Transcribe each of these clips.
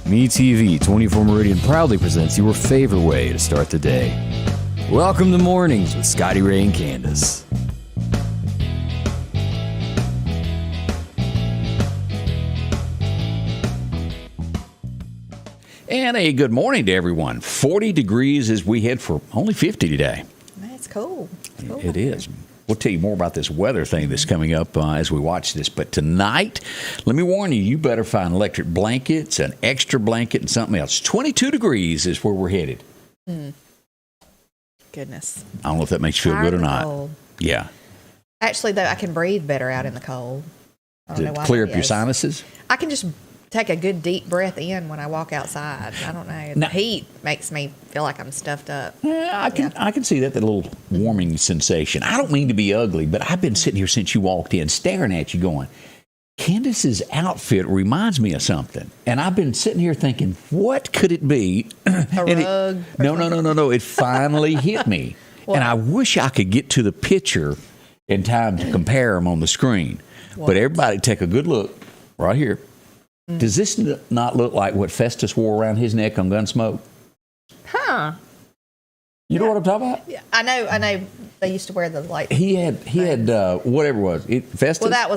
MeTV 24 Meridian proudly presents your favorite way to start the day. Welcome to Mornings with Scotty Ray and Candace. And a good morning to everyone. 40 degrees as we head for only 50 today. That's cool. It is. We'll tell you more about this weather thing that's coming up as we watch this. But tonight, let me warn you, you better find electric blankets, an extra blanket, and something else. 22 degrees is where we're headed. Goodness. I don't know if that makes you feel good or not. Cold. Yeah. Actually, though, I can breathe better out in the cold. To clear up your sinuses? I can just take a good deep breath in when I walk outside. I don't know. The heat makes me feel like I'm stuffed up. Yeah, I can see that little warming sensation. I don't mean to be ugly, but I've been sitting here since you walked in, staring at you going, Candace's outfit reminds me of something. And I've been sitting here thinking, what could it be? Rug? No. It finally hit me. And I wish I could get to the picture in time to compare them on the screen. What? But everybody take a good look right here. Does this not look like what Festus wore around his neck on Gunsmoke? Huh. You know what I'm talking about? Yeah, I know. They used to wear the like. He had whatever it was. Festus. Well, that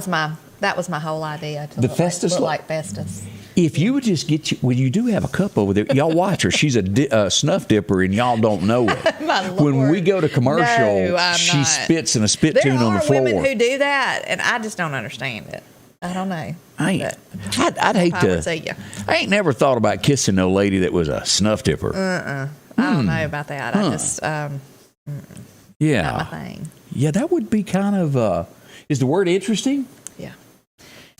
was my whole idea. To Festus look like Festus. If you would just get you do have a cup over there. Y'all watch her. She's a snuff dipper, and y'all don't know it. My Lord. When we go to commercial, No, she not. spits in a spit tune on the floor. There are women who do that, and I just don't understand it. I don't know. I'd hate to. I ain't never thought about kissing no lady that was a snuff dipper. I don't know about that. I just not my thing. Yeah, that would be kind of. Is the word interesting?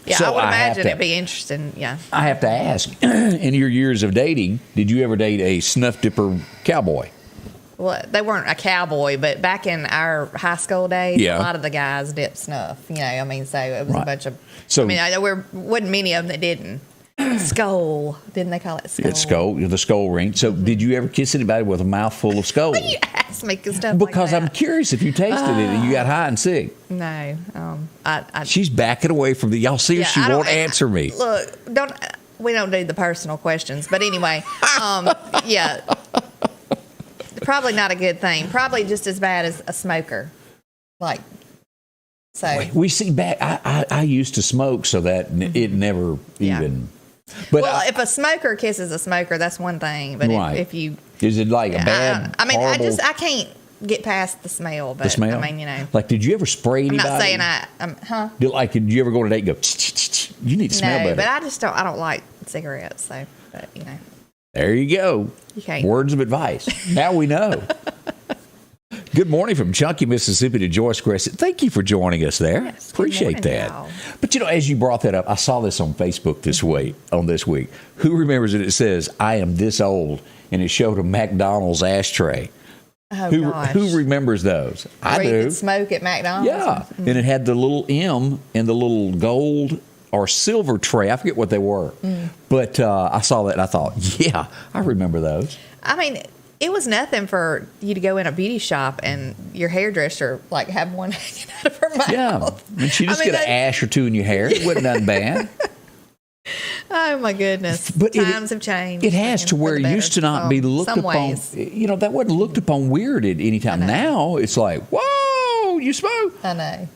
Yeah, So I would imagine it'd be interesting. Yeah. I have to ask, in your years of dating, did you ever date a snuff dipper cowboy? Well, they weren't a cowboy, but back in our high school days, Yeah. a lot of the guys dipped snuff. You know, I mean, so it was Right. a bunch of. So- I mean, there wasn't many of them that didn't. Skull, didn't they call it skull? It's the skull ring. So, did you ever kiss anybody with a mouthful of skull? You ask me stuff Because like I'm that. curious if you tasted it and you got high and sick. No, She's backing away from y'all see her. Yeah, She I won't don't- answer me. Look, we don't do the personal questions, but anyway, yeah, probably not a good thing. Probably just as bad as a smoker, like. So We see back. I used to smoke, so that it never even. But well, if a smoker kisses a smoker, that's one thing. But Right. if you, is it like a bad? I mean, horrible, I can't get past the smell. But the smell. I mean, you know, like, did you ever spray I'm anybody? not saying huh? Did you ever go on a date and go? You need to smell No, better. but I don't like cigarettes. So, but you know, There you go. you can't. Words of advice. Now we know. Good morning from Chunky, Mississippi to Joyce Crescent. Thank you for joining us there. Yes, good Appreciate morning, that. y'all. But, as you brought that up, I saw this on Facebook this week. Who remembers it? It says, I am this old, and it showed a McDonald's ashtray. Oh, gosh. Who remembers those? I Where you do. could smoke at McDonald's. Yeah. And it had the little M and the little gold or silver tray. I forget what they were. But I saw that and I thought, yeah, I remember those. I mean, it was nothing for you to go in a beauty shop and your hairdresser like have one hanging out of her mouth. Yeah. And you just get an ash or two in your hair. It wasn't nothing bad. Oh my goodness! But times have changed. It has to where it used to not be looked some upon. ways. That wasn't looked upon weird at any time. Now it's like, whoa, you smoke. I know.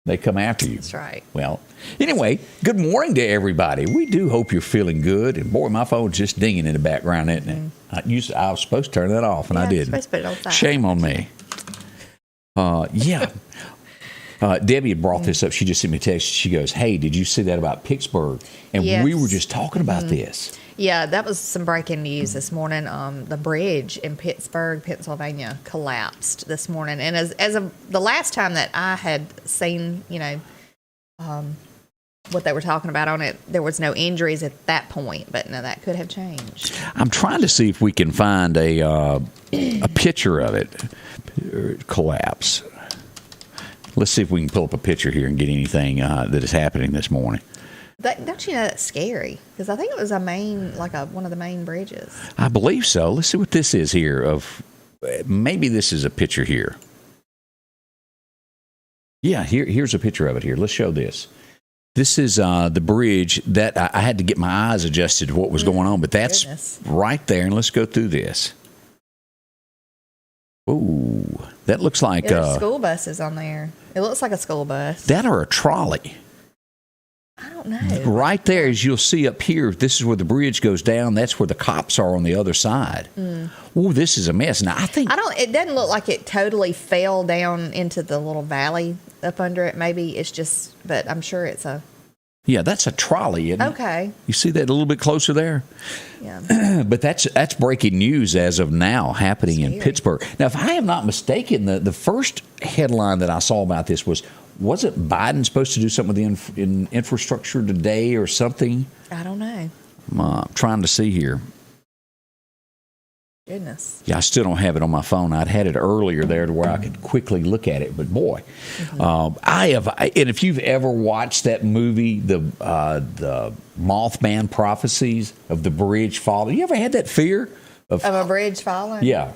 They come after you. That's right. Well, anyway, good morning to everybody. We do hope you're feeling good. And boy, my phone's just dinging in the background, isn't it? I was supposed to turn that off, and I didn't. Supposed to put it on silent. Shame on me. Yeah. Debbie had brought this up. She just sent me a text. She goes, hey, did you see that about Pittsburgh? And Yes. we were just talking about this. Yeah, that was some breaking news this morning. The bridge in Pittsburgh, Pennsylvania, collapsed this morning, and as of the last time that I had seen, what they were talking about on it, there was no injuries at that point. But no, that could have changed. I'm trying to see if we can find a picture of it collapse. Let's see if we can pull up a picture here and get anything that is happening this morning. Don't you know that's scary? Because I think it was one of the main bridges. I believe so. Let's see what this is here. Maybe this is a picture here. Yeah, here's a picture of it here. Let's show this. This is the bridge that I had to get my eyes adjusted to what was going on, but that's right there. And let's go through this. Ooh, that looks like there's school buses on there. It looks like a school bus. That or a trolley. I don't know. Right there, as you'll see up here, this is where the bridge goes down. That's where the cops are on the other side. Ooh, this is a mess. Now, it doesn't look like it totally fell down into the little valley up under it. Maybe it's just, but I'm sure it's a. Yeah, that's a trolley, isn't it? Okay. You see that a little bit closer there? Yeah. But that's breaking news as of now happening in Pittsburgh. Now, if I am not mistaken, the first headline that I saw about this wasn't Biden supposed to do something with the infrastructure today or something? I don't know. I'm trying to see here. Goodness. Yeah, I still don't have it on my phone. I'd had it earlier there to where I could quickly look at it. But boy, I have. And if you've ever watched that movie, the Mothman Prophecies of the bridge falling, you ever had that fear of a bridge falling? Yeah.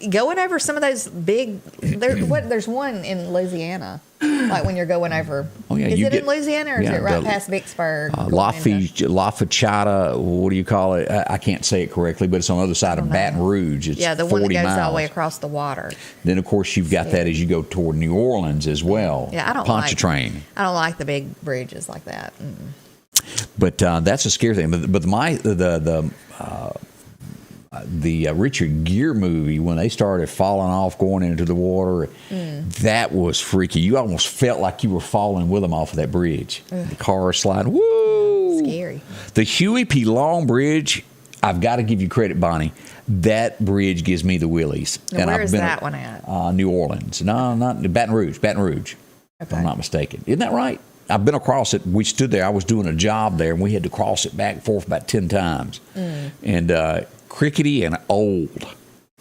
Going over some of those big, there's one in Louisiana, like when you're going over. Oh yeah, is it in Louisiana or is it right past Vicksburg? Lafayette, what do you call it? I can't say it correctly, but it's on the other side of Baton Rouge. It's the one that goes all the way across the water. Then of course you've got that as you go toward New Orleans as well. Yeah, I don't Pontchartrain. I don't like the big bridges like that. But that's a scary thing. But the Richard Gere movie, when they started falling off, going into the water, that was freaky. You almost felt like you were falling with them off of that bridge. The car sliding. Woo! Scary. The Huey P. Long Bridge, I've got to give you credit, Bonnie. That bridge gives me the willies. Now, where is that one at? New Orleans. No, not Baton Rouge. If I'm not mistaken. Isn't that right? I've been across it. We stood there. I was doing a job there, and we had to cross it back and forth about 10 times. And crickety and old.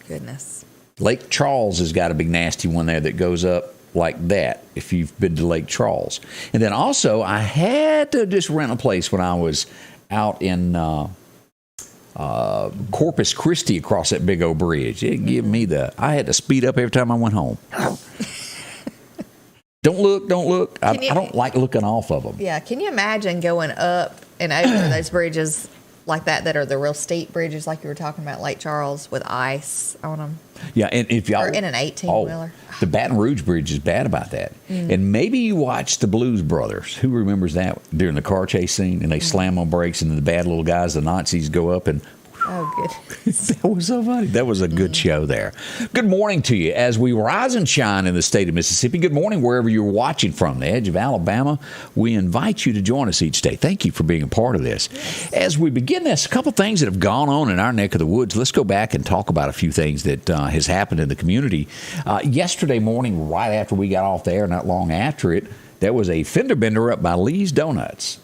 Goodness. Lake Charles has got a big nasty one there that goes up like that, if you've been to Lake Charles. And then also, I had to just rent a place when I was out in Corpus Christi across that big old bridge. It gave me I had to speed up every time I went home. Don't look. I don't like looking off of them. Yeah, can you imagine going up and over those bridges like that are the real steep bridges like you were talking about, Lake Charles, with ice on them? Yeah, and if y'all... Or in an 18-wheeler. The Baton Rouge Bridge is bad about that. And maybe you watched the Blues Brothers. Who remembers that during the car chase scene? And they slam on brakes and the bad little guys, the Nazis, go up and... Oh, goodness. That was so funny. That was a good show there. Good morning to you as we rise and shine in the state of Mississippi. Good morning wherever you're watching from, the edge of Alabama. We invite you to join us each day. Thank you for being a part of this. Yes. As we begin this, a couple things that have gone on in our neck of the woods. Let's go back and talk about a few things that has happened in the community. Yesterday morning, right after we got off the air, not long after it, there was a fender bender up by Lee's Donuts.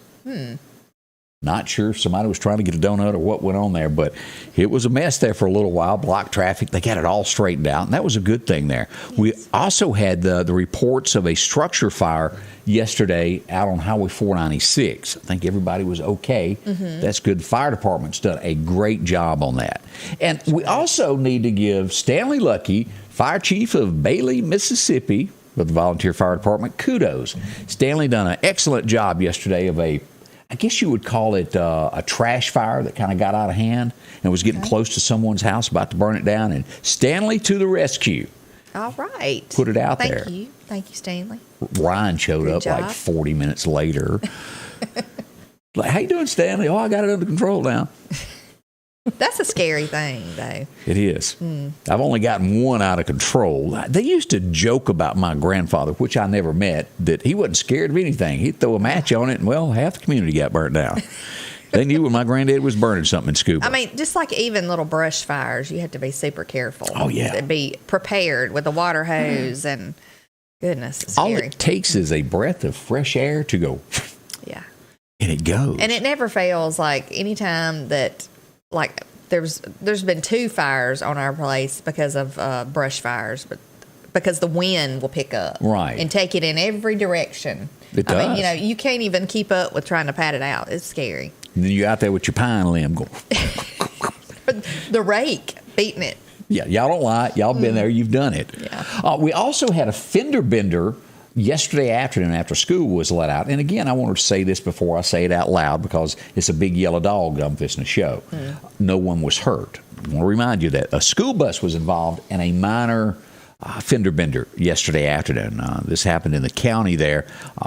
Not sure if somebody was trying to get a donut or what went on there, but it was a mess there for a little while, blocked traffic. They got it all straightened out, and that was a good thing there. Yes. We also had the reports of a structure fire yesterday out on Highway 496. I think everybody was okay. That's good. The fire department's done a great job on that. And we also need to give Stanley Lucky, fire chief of Bailey, Mississippi, with the volunteer fire department, kudos. Stanley done an excellent job yesterday of I guess you would call it a trash fire that kind of got out of hand and was getting close to someone's house, about to burn it down. And Stanley to the rescue. All right. Put it out there. Thank you, Stanley. Ryan showed up like 40 minutes later. Like, how you doing, Stanley? Oh, I got it under control now. That's a scary thing, though. It is. I've only gotten one out of control. They used to joke about my grandfather, which I never met, that he wasn't scared of anything. He'd throw a match on it, and, well, half the community got burnt down. They knew when my granddad was burning something in Scuba. I mean, just like even little brush fires, you have to be super careful. Oh, yeah. To be prepared with a water hose, and goodness, it's scary. All it takes is a breath of fresh air to go. Yeah. And it goes. And it never fails. Like, anytime that... Like, there's been 2 fires on our place because of brush fires, but because the wind will pick up and take it in every direction. It does. I mean, you can't even keep up with trying to pat it out. It's scary. And then you're out there with your pine limb going. The rake beating it. Yeah, y'all don't lie. Y'all been there. You've done it. Yeah. We also had a fender bender yesterday afternoon after school was let out, and again, I wanted to say this before I say it out loud because it's a big yellow dog that I'm fixing to show. No one was hurt. I want to remind you that a school bus was involved in a minor fender bender yesterday afternoon. This happened in the county there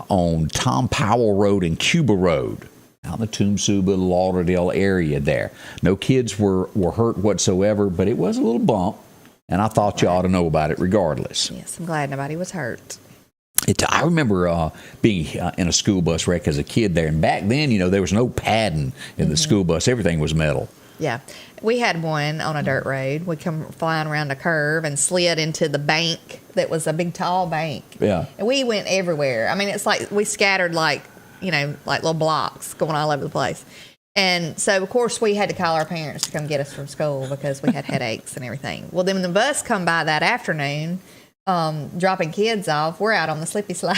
on Tom Powell Road and Cuba Road, out in the Toomsuba, Lauderdale area there. No kids were hurt whatsoever, but it was a little bump, and I thought you ought to know about it regardless. Yes, I'm glad nobody was hurt. I remember being in a school bus wreck as a kid there, and back then, there was no padding in the school bus. Everything was metal. Yeah. We had one on a dirt road. We come flying around a curve and slid into the bank that was a big, tall bank. Yeah. And we went everywhere. I mean, it's like we scattered like little blocks going all over the place. And so, of course, we had to call our parents to come get us from school because we had headaches and everything. Well, then when the bus come by that afternoon, dropping kids off, we're out on the slippy slide.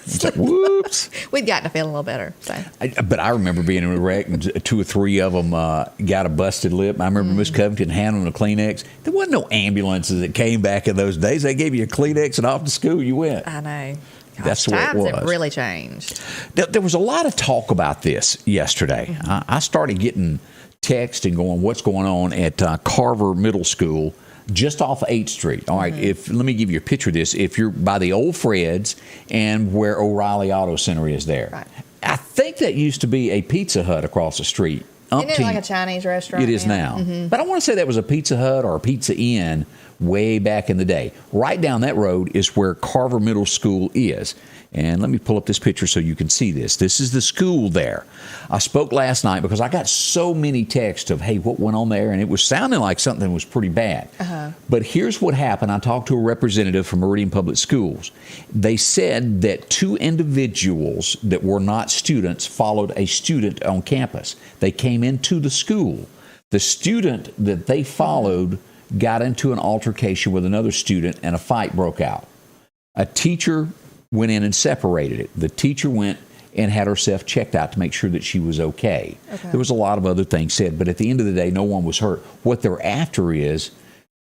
It's like, whoops. We'd gotten to feel a little better. So. But I remember being in a wreck, and 2 or 3 of them got a busted lip. I remember Miss Covington handling a Kleenex. There wasn't no ambulances that came back in those days. They gave you a Kleenex, and off to school you went. I know. Gosh, that's the way it was. Times have really changed. There was a lot of talk about this yesterday. I started getting text and going, what's going on at Carver Middle School, just off 8th Street. All right, let me give you a picture of this. If you're by the old Fred's and where O'Reilly Auto Center is there. Right. I think that used to be a Pizza Hut across the street. Isn't it like a Chinese restaurant? It is now. But I want to say that was a Pizza Hut or a Pizza Inn way back in the day. Right down that road is where Carver Middle School is. And let me pull up this picture so you can see this. This is the school there. I spoke last night because I got so many texts of, hey, what went on there? And it was sounding like something was pretty bad. But here's what happened. I talked to a representative from Meridian Public Schools. They said that 2 individuals that were not students followed a student on campus. They came into the school. The student that they followed got into an altercation with another student, and a fight broke out. A teacher went in and separated it. The teacher went and had herself checked out to make sure that she was okay. There was a lot of other things said, but at the end of the day, no one was hurt. What they're after is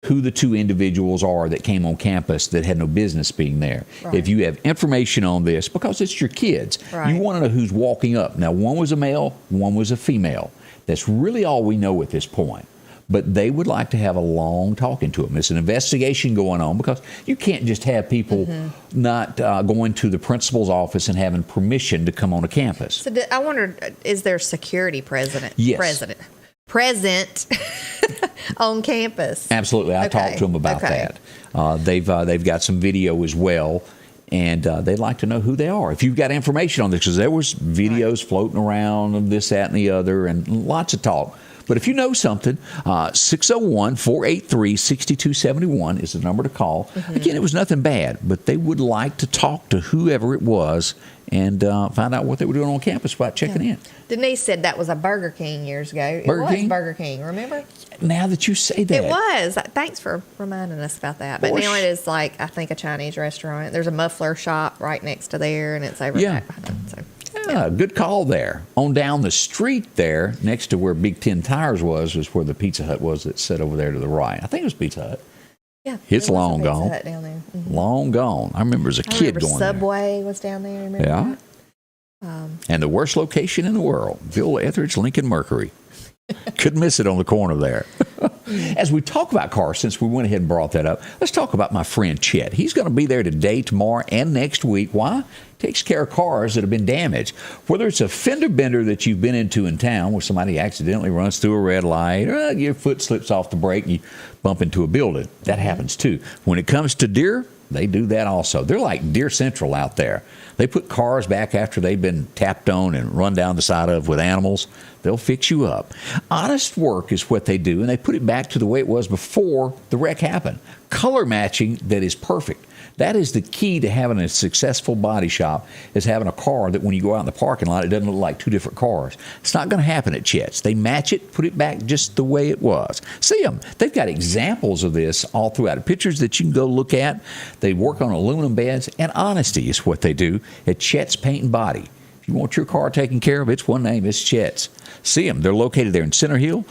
who the 2 individuals are that came on campus that had no business being there. Right. If you have information on this, because it's your kids, you want to know who's walking up. Now, one was a male, one was a female. That's really all we know at this point. But they would like to have a long talking to them. It's an investigation going on because you can't just have people not going to the principal's office and having permission to come on a campus. So I wonder, is there security present on campus? Absolutely. I talked to them about that. They've got some video as well. And they'd like to know who they are. If you've got information on this, because there was videos floating around of this, that, and the other, and lots of talk. But if you know something, 601-483-6271 is the number to call. Again, it was nothing bad, but they would like to talk to whoever it was and find out what they were doing on campus by checking in. Denise said that was a Burger King years ago. Burger King? Burger King, remember? Now that you say that. It was. Thanks for reminding us about that. But now it is like, I think, a Chinese restaurant. There's a muffler shop right next to there, and it's over back behind it. So. Yeah, good call there. On down the street there, next to where Big Ten Tires was where the Pizza Hut was that sat over there to the right. I think it was Pizza Hut. Yeah. It's long gone. Hut down there. Long gone. I remember as a kid going Subway was down there. Remember that? And the worst location in the world, Bill Etheridge Lincoln Mercury. Couldn't miss it on the corner there. As we talk about cars, since we went ahead and brought that up, let's talk about my friend Chet. He's going to be there today, tomorrow, and next week. Why? Takes care of cars that have been damaged. Whether it's a fender bender that you've been into in town where somebody accidentally runs through a red light or your foot slips off the brake and you bump into a building. That happens too. When it comes to deer, they do that also. They're like Deer Central out there. They put cars back after they've been tapped on and run down the side of with animals. They'll fix you up. Honest work is what they do, and they put it back to the way it was before the wreck happened. Color matching that is perfect. That is the key to having a successful body shop, is having a car that when you go out in the parking lot, it doesn't look like 2 different cars. It's not going to happen at Chet's. They match it, put it back just the way it was. See them. They've got examples of this all throughout. Pictures that you can go look at. They work on aluminum beds, and honesty is what they do at Chet's Paint and Body. If you want your car taken care of, it's one name. It's Chet's. See them. They're located there in Center Hill.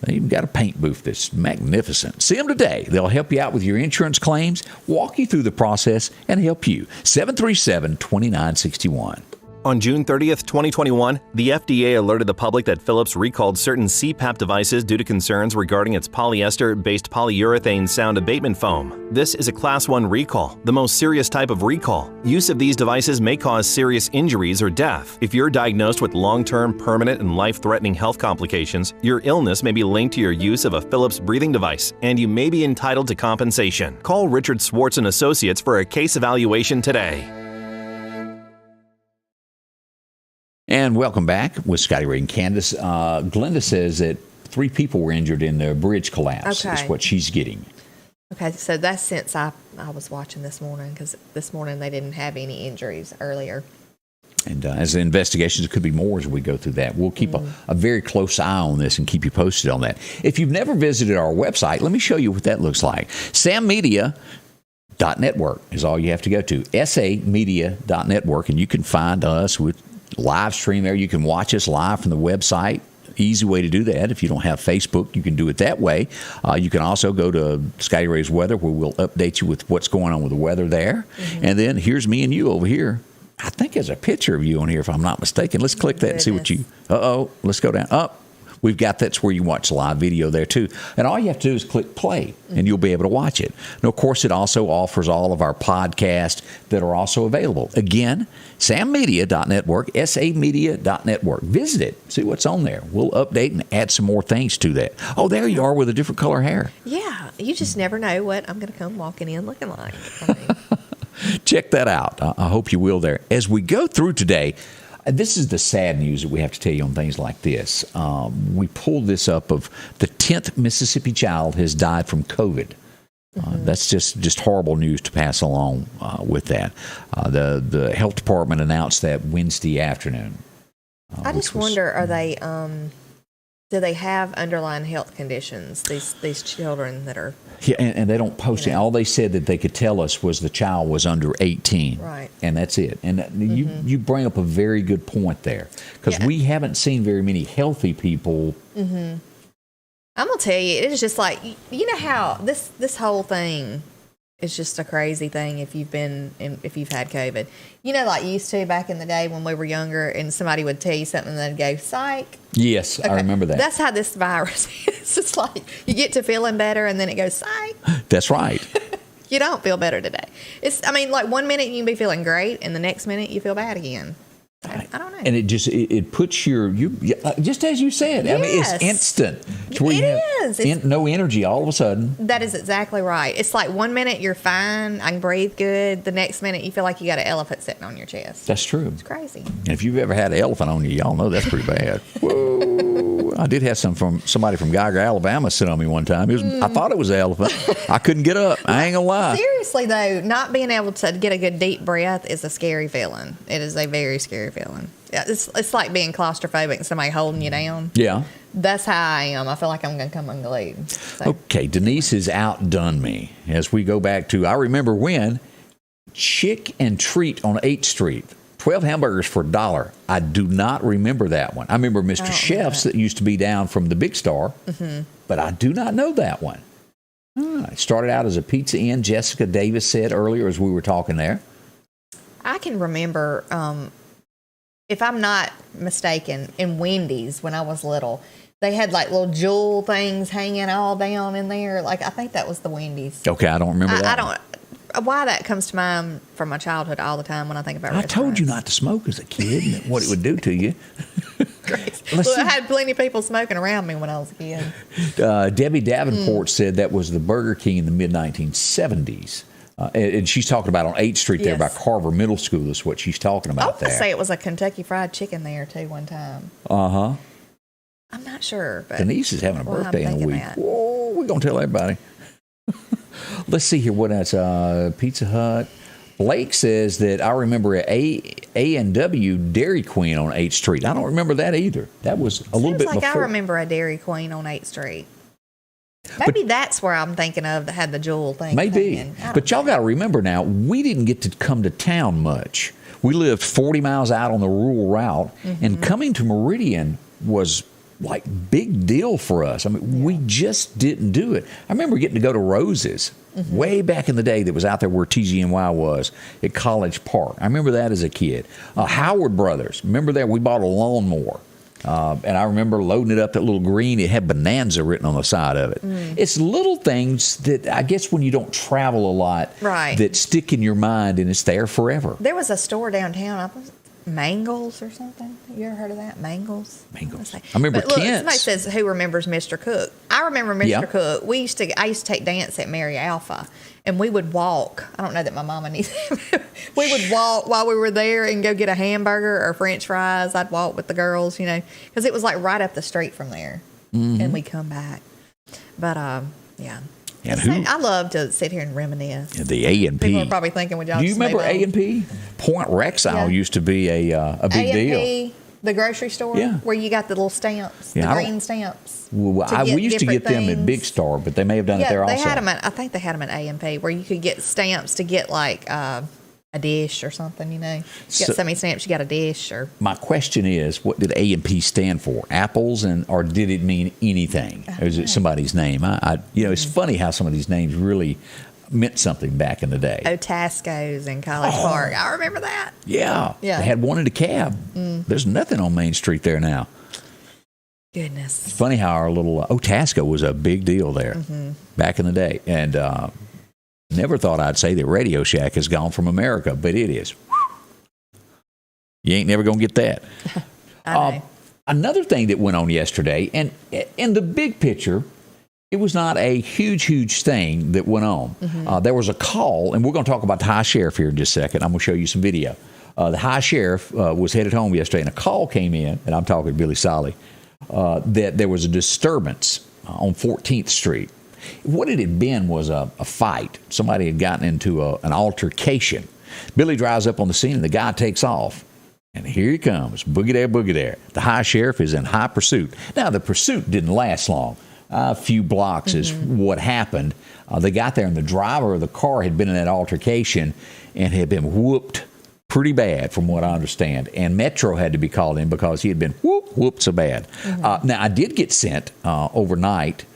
They even got a paint booth that's magnificent. See them today. They'll help you out with your insurance claims, walk you through the process, and help you. 737-2961. On June 30th, 2021, the FDA alerted the public that Philips recalled certain CPAP devices due to concerns regarding its polyester-based polyurethane sound abatement foam. This is a Class 1 recall, the most serious type of recall. Use of these devices may cause serious injuries or death. If you're diagnosed with long-term, permanent, and life-threatening health complications, your illness may be linked to your use of a Philips breathing device, and you may be entitled to compensation. Call Richard Swartz & Associates for a case evaluation today. And welcome back with Scotty Ray and Candace. Glenda says that 3 people were injured in the bridge collapse. Okay. Is what she's getting. Okay, so that's since I was watching this morning, because this morning they didn't have any injuries earlier. And as the investigations, there could be more as we go through that. We'll keep a very close eye on this and keep you posted on that. If you've never visited our website, let me show you what that looks like. sammedia.network is all you have to go to. samedia.network, and you can find us with live stream there. You can watch us live from the website. Easy way to do that. If you don't have Facebook, you can do it that way. You can also go to Scotty Ray's Weather, where we'll update you with what's going on with the weather there. And then here's me and you over here. I think there's a picture of you on here, if I'm not mistaken. Let's click that and see what you... Let's go down. Up. We've got that's where you watch live video there too. And all you have to do is click play and you'll be able to watch it. And of course, it also offers all of our podcasts that are also available. Again, sammedia.network, samedia.network. Visit it. See what's on there. We'll update and add some more things to that. Oh, there you are with a different color hair. Yeah, you just never know what I'm going to come walking in looking like. Check that out. I hope you will there. As we go through today, this is the sad news that we have to tell you on things like this. We pulled this up of the 10th Mississippi child has died from COVID. That's just horrible news to pass along with that. The health department announced that Wednesday afternoon. I just wonder, are they do they have underlying health conditions, these children that are... Yeah, and they don't post it. All they said that they could tell us was the child was under 18. Right. And that's it. And you bring up a very good point there, because we haven't seen very many healthy people. I'm going to tell you, it's just like, you know how this whole thing is just a crazy thing if you've had COVID. You know, like you used to back in the day when we were younger and somebody would tell you something and they'd go, psych. Yes, okay. I remember that. That's how this virus is. It's like you get to feeling better and then it goes, psych. That's right. You don't feel better today. Like 1 minute you can be feeling great and the next minute you feel bad again. I don't know. And it puts you just as you said. Yes. I mean, it's instant. It is. No energy all of a sudden. That is exactly right. It's like 1 minute you're fine, I can breathe good. The next minute you feel like you got an elephant sitting on your chest. That's true. It's crazy. And if you've ever had an elephant on you, y'all know that's pretty bad. Whoa! I did have somebody from Geiger, Alabama, sit on me one time. I thought it was an elephant. I couldn't get up. I ain't gonna lie. Seriously though, not being able to get a good deep breath is a scary feeling. It is a very scary feeling. Yeah, it's like being claustrophobic and somebody holding you down. Yeah. That's how I am. I feel like I'm going to come unglued. So. Okay, Denise has outdone me as we go back to, I remember when, Chick and Treat on 8th Street. 12 hamburgers for $1. I do not remember that one. I remember Mr. Chef's that used to be down from the Big Star, but I do not know that one. It started out as a Pizza Inn. Jessica Davis said earlier as we were talking there. I can remember, if I'm not mistaken, in Wendy's when I was little, they had like little jewel things hanging all down in there. Like I think that was the Wendy's. Okay, I don't remember that. I don't. Why that comes to mind from my childhood all the time when I think about restaurants. I told you not to smoke as a kid and what it would do to you. Well, I had plenty of people smoking around me when I was a kid. Debbie Davenport said that was the Burger King in the mid-1970s. And she's talking about on 8th Street there by Carver Middle School is what she's talking about there. I say it was a Kentucky Fried Chicken there too one time. Uh-huh. I'm not sure. But Denise is having a birthday in a week. Whoa, we're going to tell everybody. Let's see here. What that's Pizza Hut. Blake says that I remember A&W Dairy Queen on 8th Street. I don't remember that either. That was a little bit before. I remember a Dairy Queen on 8th Street. Maybe that's where I'm thinking of that had the jewel thing. Maybe. But y'all got to remember now, we didn't get to come to town much. We lived 40 miles out on the rural route, and coming to Meridian was like big deal for us. I mean, we just didn't do it. I remember getting to go to Rose's way back in the day that was out there where TGNY was at College Park. I remember that as a kid. Howard Brothers. Remember that? We bought a lawnmower. And I remember loading it up, that little green, it had Bonanza written on the side of it. It's little things that I guess when you don't travel a lot, Right. that stick in your mind and it's there forever. There was a store downtown, Mangles or something. You ever heard of that? Mangles? Mangles. I remember But look, Kent's. somebody says, who remembers Mr. Cook? I remember Mr. Yeah. Cook. I used to take dance at Mary Alpha, and we would walk. I don't know that my mama needs we would walk while we were there and go get a hamburger or French fries. I'd walk with the girls, because it was like right up the street from there. And we'd come back. But, yeah. And I love to sit here and reminisce. the A&P. People are probably thinking, would y'all Do you just made remember my own- A&P? Point Rexall Yeah. used to be a big deal. A&P, the grocery store, Yeah. where you got the little stamps, Yeah, the I don't- green stamps. Well, to get we used to get different them at things. Big Star, but they may have done it Yeah, there they also. had them I think they had them at A&P, where you could get stamps to get like a dish or something. You get So- so many stamps, you got a dish or. My question is, what did A&P stand for? Apples, or did it mean anything? Or is it somebody's name? It's funny how some of these names really meant something back in the day. Otasco's in College Park. I remember that. Yeah. Yeah. They had one in DeKalb. There's nothing on Main Street there now. Goodness. It's funny how our little Otasco was a big deal there back in the day. And never thought I'd say that Radio Shack has gone from America, but it is. You ain't never going to get that. I know. Another thing that went on yesterday, and in the big picture, it was not a huge thing that went on. There was a call, and we're going to talk about the high sheriff here in just a second. I'm going to show you some video. The high sheriff was headed home yesterday, and a call came in, and I'm talking to Billy Solly, that there was a disturbance on 14th Street. What it had been was a fight. Somebody had gotten into an altercation. Billy drives up on the scene, and the guy takes off. And here he comes, boogie there. The high sheriff is in high pursuit. Now, the pursuit didn't last long. A few blocks is what happened. They got there, and the driver of the car had been in that altercation and had been whooped pretty bad, from what I understand. And Metro had to be called in because he had been whooped so bad. Now, I did get sent overnight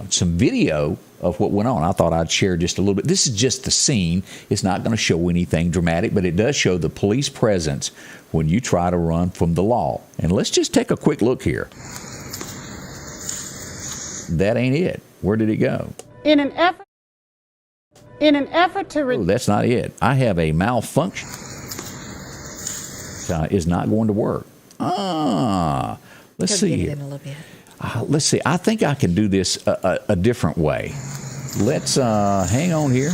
some video of what went on. I thought I'd share just a little bit. This is just the scene. It's not going to show anything dramatic, but it does show the police presence when you try to run from the law. And let's just take a quick look here. That ain't it. Where did it go? In an effort to Oh, that's not it. I have a malfunction. Is not going to work. Let's Could see get it here. in a little bit. Let's see. I think I can do this a different way. Let's hang on here.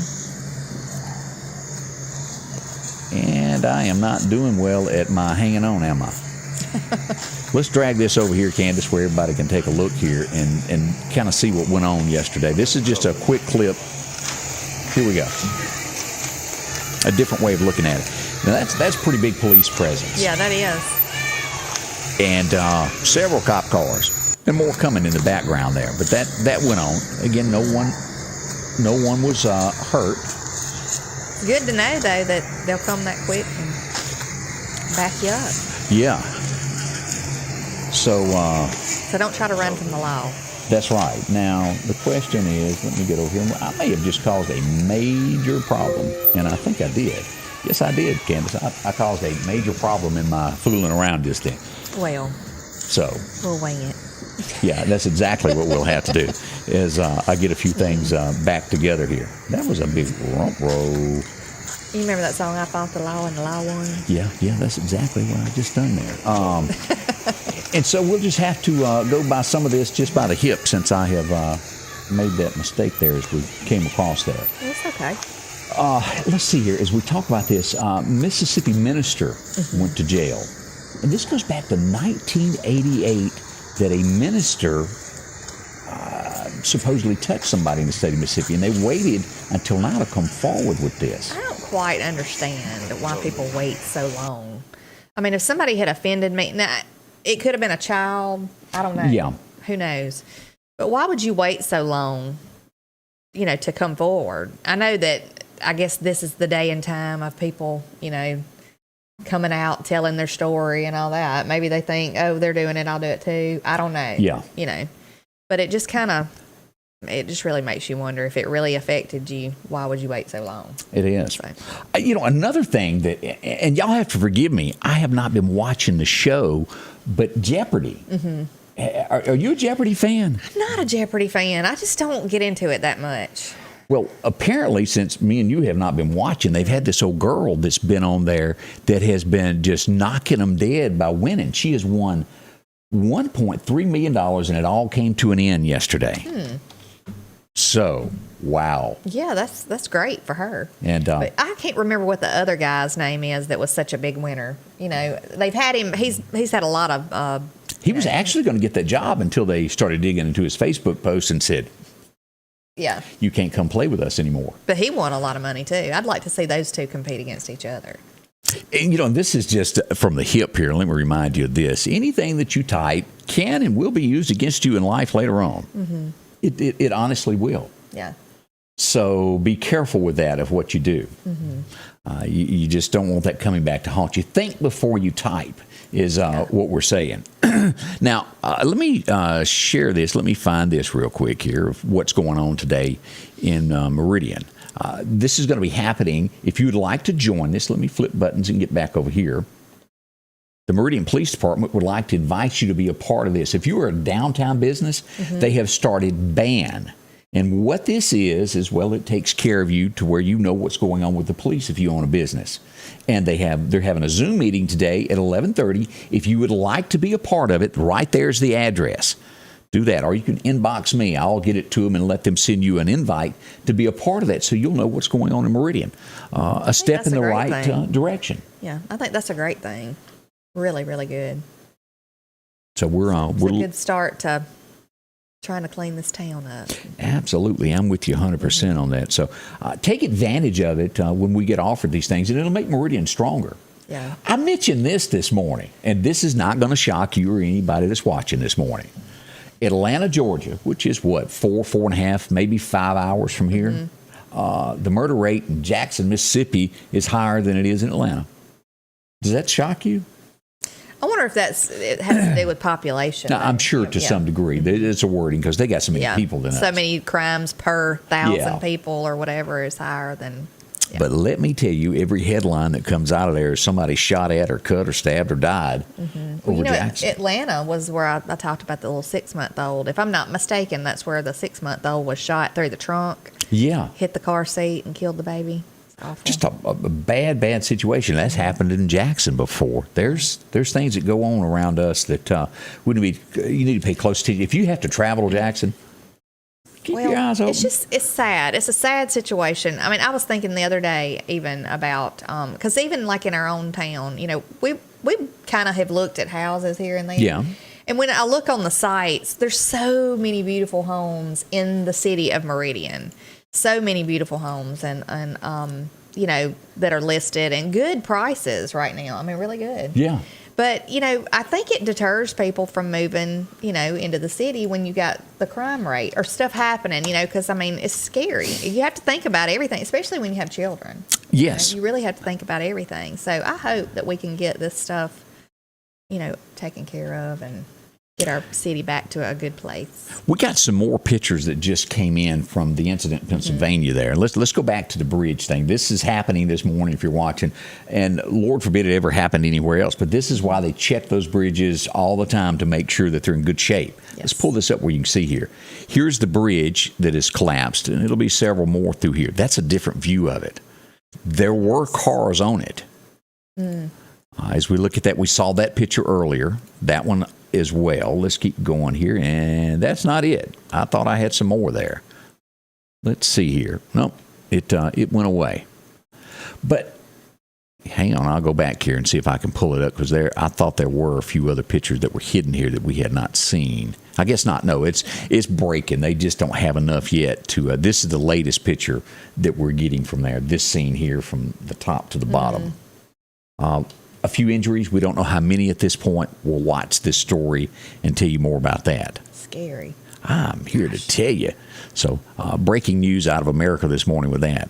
And I am not doing well at my hanging on, am I? Let's drag this over here, Candace, where everybody can take a look here and kind of see what went on yesterday. This is just a quick clip. Here we go. A different way of looking at it. Now, that's pretty big police presence. Yeah, that is. And several cop cars. And more coming in the background there. But that went on. Again, no one was hurt. Good to know, though, that they'll come that quick and back you up. Yeah. So So don't try to run from the law. that's right. Now, the question is, let me get over here. I may have just caused a major problem. And I think I did. Yes, I did, Candace. I caused a major problem in my fooling around just then. Well, So, we'll wing it. yeah, that's exactly what we'll have to do, is I get a few things back together here. That was a big rump roll. You remember that song, I Fought the Law and the Law Won? Yeah, that's exactly what I just done there. And so we'll just have to go by some of this just by the hip, since I have made that mistake there as we came across there. It's okay. Let's see here. As we talk about this, Mississippi minister went to jail. And this goes back to 1988, that a minister supposedly touched somebody in the state of Mississippi, and they waited until now to come forward with this. I don't quite understand why people wait so long. I mean, if somebody had offended me, now, it could have been a child. I don't know. Yeah. Who knows? But why would you wait so long, to come forward? I know that, I guess this is the day and time of people, coming out, telling their story and all that. Maybe they think, oh, they're doing it, I'll do it too. I don't know. Yeah. But it just really makes you wonder if it really affected you. Why would you wait so long? It is. So. Another thing that, and y'all have to forgive me, I have not been watching the show, but Jeopardy. Mm-hmm. Are you a Jeopardy fan? I'm not a Jeopardy fan. I just don't get into it that much. Well, apparently, since me and you have not been watching, they've had this old girl that's been on there that has been just knocking them dead by winning. She has won $1.3 million, and it all came to an end yesterday. So, wow. Yeah, that's great for her. And but I can't remember what the other guy's name is that was such a big winner. They've had him. He's had a lot of. He was actually going to get that job until they started digging into his Facebook post and said, yeah, you can't come play with us anymore. But he won a lot of money, too. I'd like to see those two compete against each other. And, this is just from the hip here. Let me remind you of this. Anything that you type can and will be used against you in life later on. Mm-hmm. It honestly will. Yeah. So be careful with that of what you do. Mm-hmm. You just don't want that coming back to haunt you. Think before you type is what we're saying. Now, let me share this. Let me find this real quick here of what's going on today in Meridian. This is going to be happening. If you would like to join this, let me flip buttons and get back over here. The Meridian Police Department would like to invite you to be a part of this. If you are a downtown business, they have started BAN. And what this is, well, it takes care of you to where you know what's going on with the police if you own a business. And they're having a Zoom meeting today at 11:30. If you would like to be a part of it, right there's the address. Do that. Or you can inbox me. I'll get it to them and let them send you an invite to be a part of that so you'll know what's going on in Meridian. A step in the right direction. Yeah, I think that's a great thing. Really, really good. So we're a good start to trying to clean this town up. Absolutely. I'm with you 100% on that. So take advantage of it when we get offered these things, and it'll make Meridian stronger. Yeah. I mentioned this morning, and this is not going to shock you or anybody that's watching this morning. Atlanta, Georgia, which is what, 4.5, maybe 5 hours from here. Mm-hmm. The murder rate in Jackson, Mississippi is higher than it is in Atlanta. Does that shock you? I wonder if it has to do with population. Now, I'm sure to some degree. It's a wording because they got so many people than us. So many crimes per 1,000 people or whatever is higher than. Yeah. But let me tell you, every headline that comes out of there is somebody shot at or cut or stabbed or died over Jackson. Atlanta was where I talked about the little 6-month-old. If I'm not mistaken, that's where the 6-month-old was shot through the trunk. Yeah. Hit the car seat and killed the baby. Awful. Just a bad situation. That's happened in Jackson before. There's things that go on around us that you need to pay close attention. If you have to travel to Jackson, keep your eyes open. It's sad. It's a sad situation. I mean, I was thinking the other day even about because even like in our own town, we kind of have looked at houses here and there. Yeah. And when I look on the sites, there's so many beautiful homes in the city of Meridian. So many beautiful homes and that are listed and good prices right now. I mean, really good. Yeah. But, I think it deters people from moving, into the city when you got the crime rate or stuff happening, because, it's scary. You have to think about everything, especially when you have children. Yes. You really have to think about everything. So I hope that we can get this stuff, taken care of and get our city back to a good place. We got some more pictures that just came in from the incident in Pennsylvania there. Let's go back to the bridge thing. This is happening this morning if you're watching, and Lord forbid it ever happened anywhere else, but this is why they check those bridges all the time to make sure that they're in good shape. Yes. Let's pull this up where you can see here. Here's the bridge that is collapsed, and it'll be several more through here. That's a different view of it. There were cars on it. As we look at that, we saw that picture earlier. That one as well. Let's keep going here, and that's not it. I thought I had some more there. Let's see here. Nope, it went away. But hang on, I'll go back here and see if I can pull it up because I thought there were a few other pictures that were hidden here that we had not seen. I guess not. No, it's breaking. They just don't have enough yet to. This is the latest picture that we're getting from there. This scene here from the top to the bottom. A few injuries. We don't know how many at this point. We'll watch this story and tell you more about that. Scary. I'm here to tell you. So, breaking news out of America this morning with that.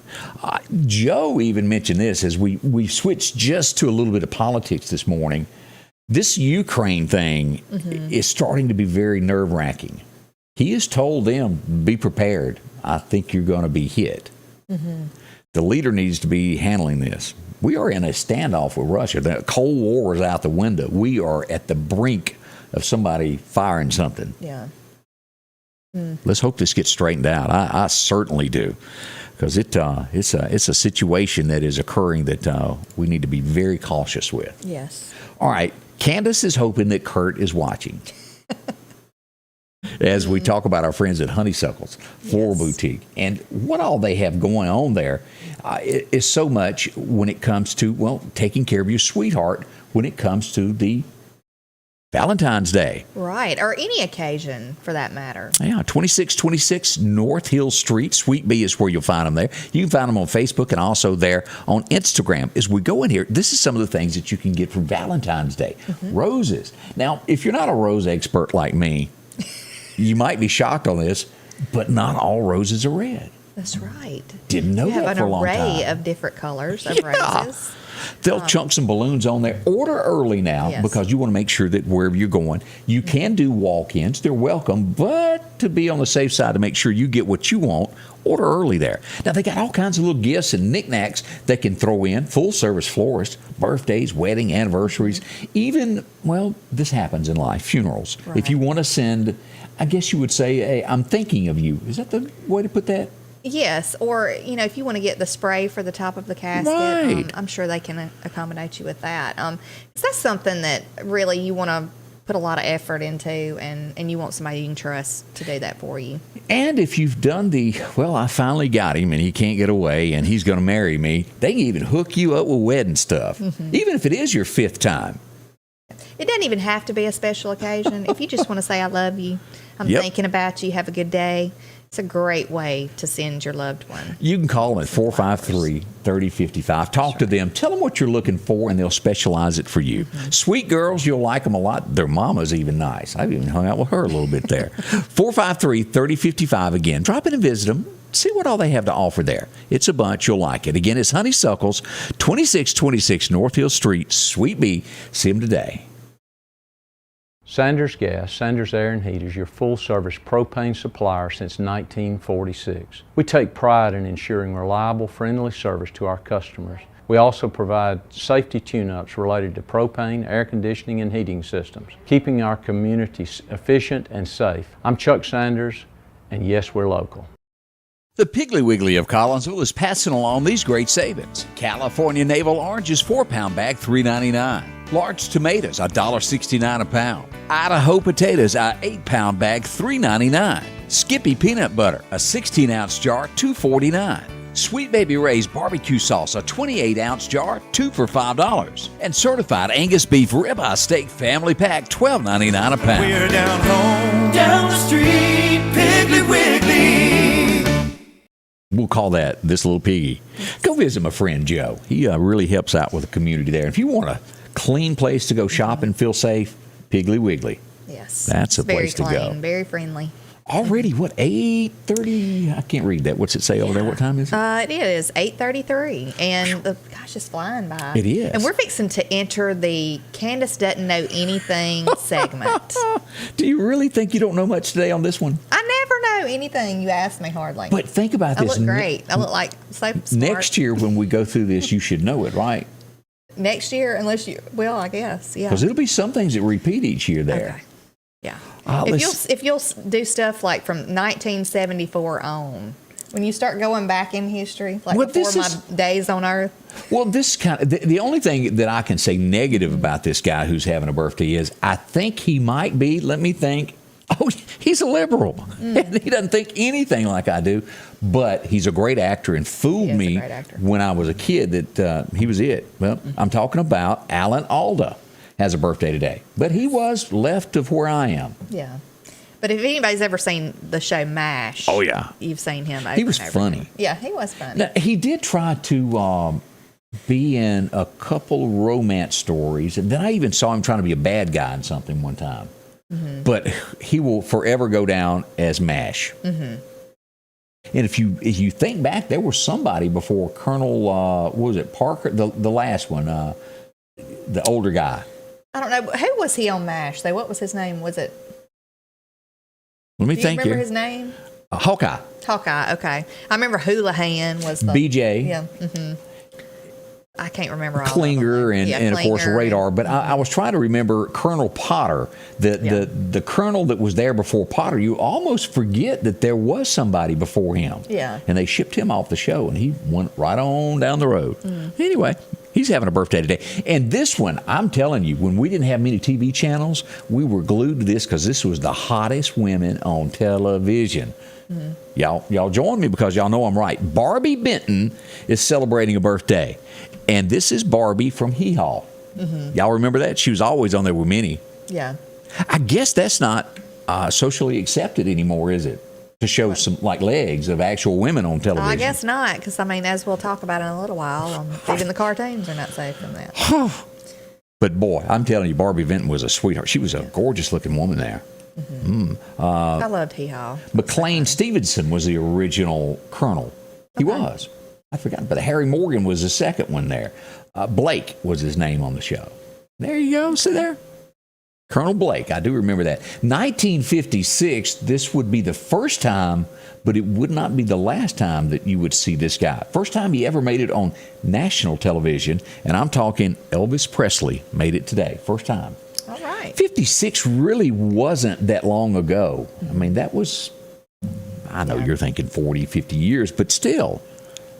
Joe even mentioned this as we switched just to a little bit of politics this morning. This Ukraine thing is starting to be very nerve-wracking. He has told them, be prepared. I think you're going to be hit. The leader needs to be handling this. We are in a standoff with Russia. The Cold War is out the window. We are at the brink of somebody firing something. Yeah. Let's hope this gets straightened out. I certainly do, because it's a situation that is occurring that we need to be very cautious with. Yes. All right. Candace is hoping that Kurt is watching. As we talk about our friends at Honeysuckle's Floral Boutique and what all they have going on there is so much when it comes to, well, taking care of your sweetheart when it comes to the Valentine's Day. Right, or any occasion for that matter. Yeah, 2626 North Hill Street. Sweet Bee is where you'll find them there. You can find them on Facebook and also there on Instagram. As we go in here, this is some of the things that you can get for Valentine's Day. Roses. Now, if you're not a rose expert like me, you might be shocked on this, but not all roses are red. That's right. Didn't know that for a long time. You have an array of different colors of roses. They'll chunk some balloons on there. Order early now because you want to make sure that wherever you're going, you can do walk-ins. They're welcome, but to be on the safe side to make sure you get what you want, order early there. Now, they got all kinds of little gifts and knickknacks they can throw in. Full-service florist, birthdays, wedding, anniversaries, even, well, this happens in life, funerals. Right. If you want to send, I guess you would say, hey, I'm thinking of you. Is that the way to put that? Yes, or, if you want to get the spray for the top of the casket, Right. I'm sure they can accommodate you with that. 'Cause that's something that really you want to put a lot of effort into, and you want somebody you can trust to do that for you. And if you've done I finally got him and he can't get away and he's going to marry me, they can even hook you up with wedding stuff, even if it is your 5th time. It doesn't even have to be a special occasion. If you just want to say, I love you, I'm thinking about you, have a good day. It's a great way to send your loved one. You can call them at 453-3055. Talk to them. Tell them what you're looking for, and they'll specialize it for you. Sweet girls, you'll like them a lot. Their mama's even nice. I've even hung out with her a little bit there. 453-3055 again. Drop in and visit them. See what all they have to offer there. It's a bunch. You'll like it. Again, it's Honeysuckles, 2626 North Hill Street, Sweet Bee. See them today. Sanders Gas, Sanders Air and Heat is your full-service propane supplier since 1946. We take pride in ensuring reliable, friendly service to our customers. We also provide safety tune-ups related to propane, air conditioning, and heating systems, keeping our community efficient and safe. I'm Chuck Sanders, and yes, we're local. The Piggly Wiggly of Collinsville is passing along these great savings. California Navel oranges, 4-pound bag, $3.99. Large tomatoes, $1.69 a pound. Idaho potatoes, a 8-pound bag, $3.99. Skippy peanut butter, a 16-ounce jar, $2.49. Sweet Baby Ray's barbecue sauce, a 28-ounce jar, 2 for $5. And certified Angus beef ribeye steak family pack, $12.99 a pound. We're down home, down the street, Piggly Wiggly. We'll call that this little piggy. Go visit my friend Joe. He really helps out with the community there. If you want a clean place to go shopping, feel safe, Piggly Wiggly. Yes. That's a place to go. Very clean, very friendly. Already, what, 8:30? I can't read that. What's it say over there? What time is it? It is 8:33, and gosh, it's flying by. It is. And we're fixing to enter the Candace doesn't know anything segment. Do you really think you don't know much today on this one? I never know anything you ask me hardly. But think about I this. look great. I look like so smart. Next year when we go through this, you should know it, right? Next year, unless you, well, I guess, yeah. Because it'll be some things that repeat each year there. Okay. Yeah. Let's- If you'll do stuff like from 1974 on, when you start going back in history, like Well, before this my days on Earth. Well, this kind of the only thing that I can say negative about this guy who's having a birthday is I think he might be. Let me think. Oh, he's a liberal. He doesn't think anything like I do, but he's a great actor and fooled me a great actor. when I was a kid that he was it. Well, I'm talking about Alan Alda has a birthday today, but he was left of where I am. Yeah. But if anybody's ever seen the show MASH, Oh, yeah. you've seen him. Over He was and over funny. again. Yeah, he was funny. Now, he did try to be in a couple romance stories, and then I even saw him trying to be a bad guy in something one time. but he will forever go down as MASH. And if you think back, there was somebody before Colonel, what was it, Parker, the last one, the older guy. I don't know. Who was he on MASH, though? What was his name? Was it? Let me Do you think remember here. his name? Hawkeye. Hawkeye, okay. I remember Houlihan was the... BJ. Yeah. I can't remember all Klinger of them. and of course Klinger Radar, but I was trying to remember Colonel Potter, the colonel that was there before Potter. You almost forget that there was somebody before him. Yeah. And they shipped him off the show, and he went right on down the road. Anyway, he's having a birthday today. And this one, I'm telling you, when we didn't have many TV channels, we were glued to this because this was the hottest women on television. Y'all join me because y'all know I'm right. Barbie Benton is celebrating a birthday. And this is Barbie from Hee Haw. Y'all remember that? She was always on there with Minnie. Yeah. I guess that's not socially accepted anymore, is it? To show some like legs of actual women on television. I guess not, because, I mean, as we'll talk about in a little while, even the cartoons are not safe from that. But boy, I'm telling you, Barbie Benton was a sweetheart. She was a gorgeous looking woman there. I loved Hee Haw. McLean Stevenson was the original colonel. He was. I forgot, but Harry Morgan was the second one there. Blake was his name on the show. There you go. See there? Colonel Blake. I do remember that. 1956, this would be the first time, but it would not be the last time that you would see this guy. First time he ever made it on national television, and I'm talking Elvis Presley made it today. First time. All right. 56 really wasn't that long ago. I mean, that was, I know you're thinking 40, 50 years, but still,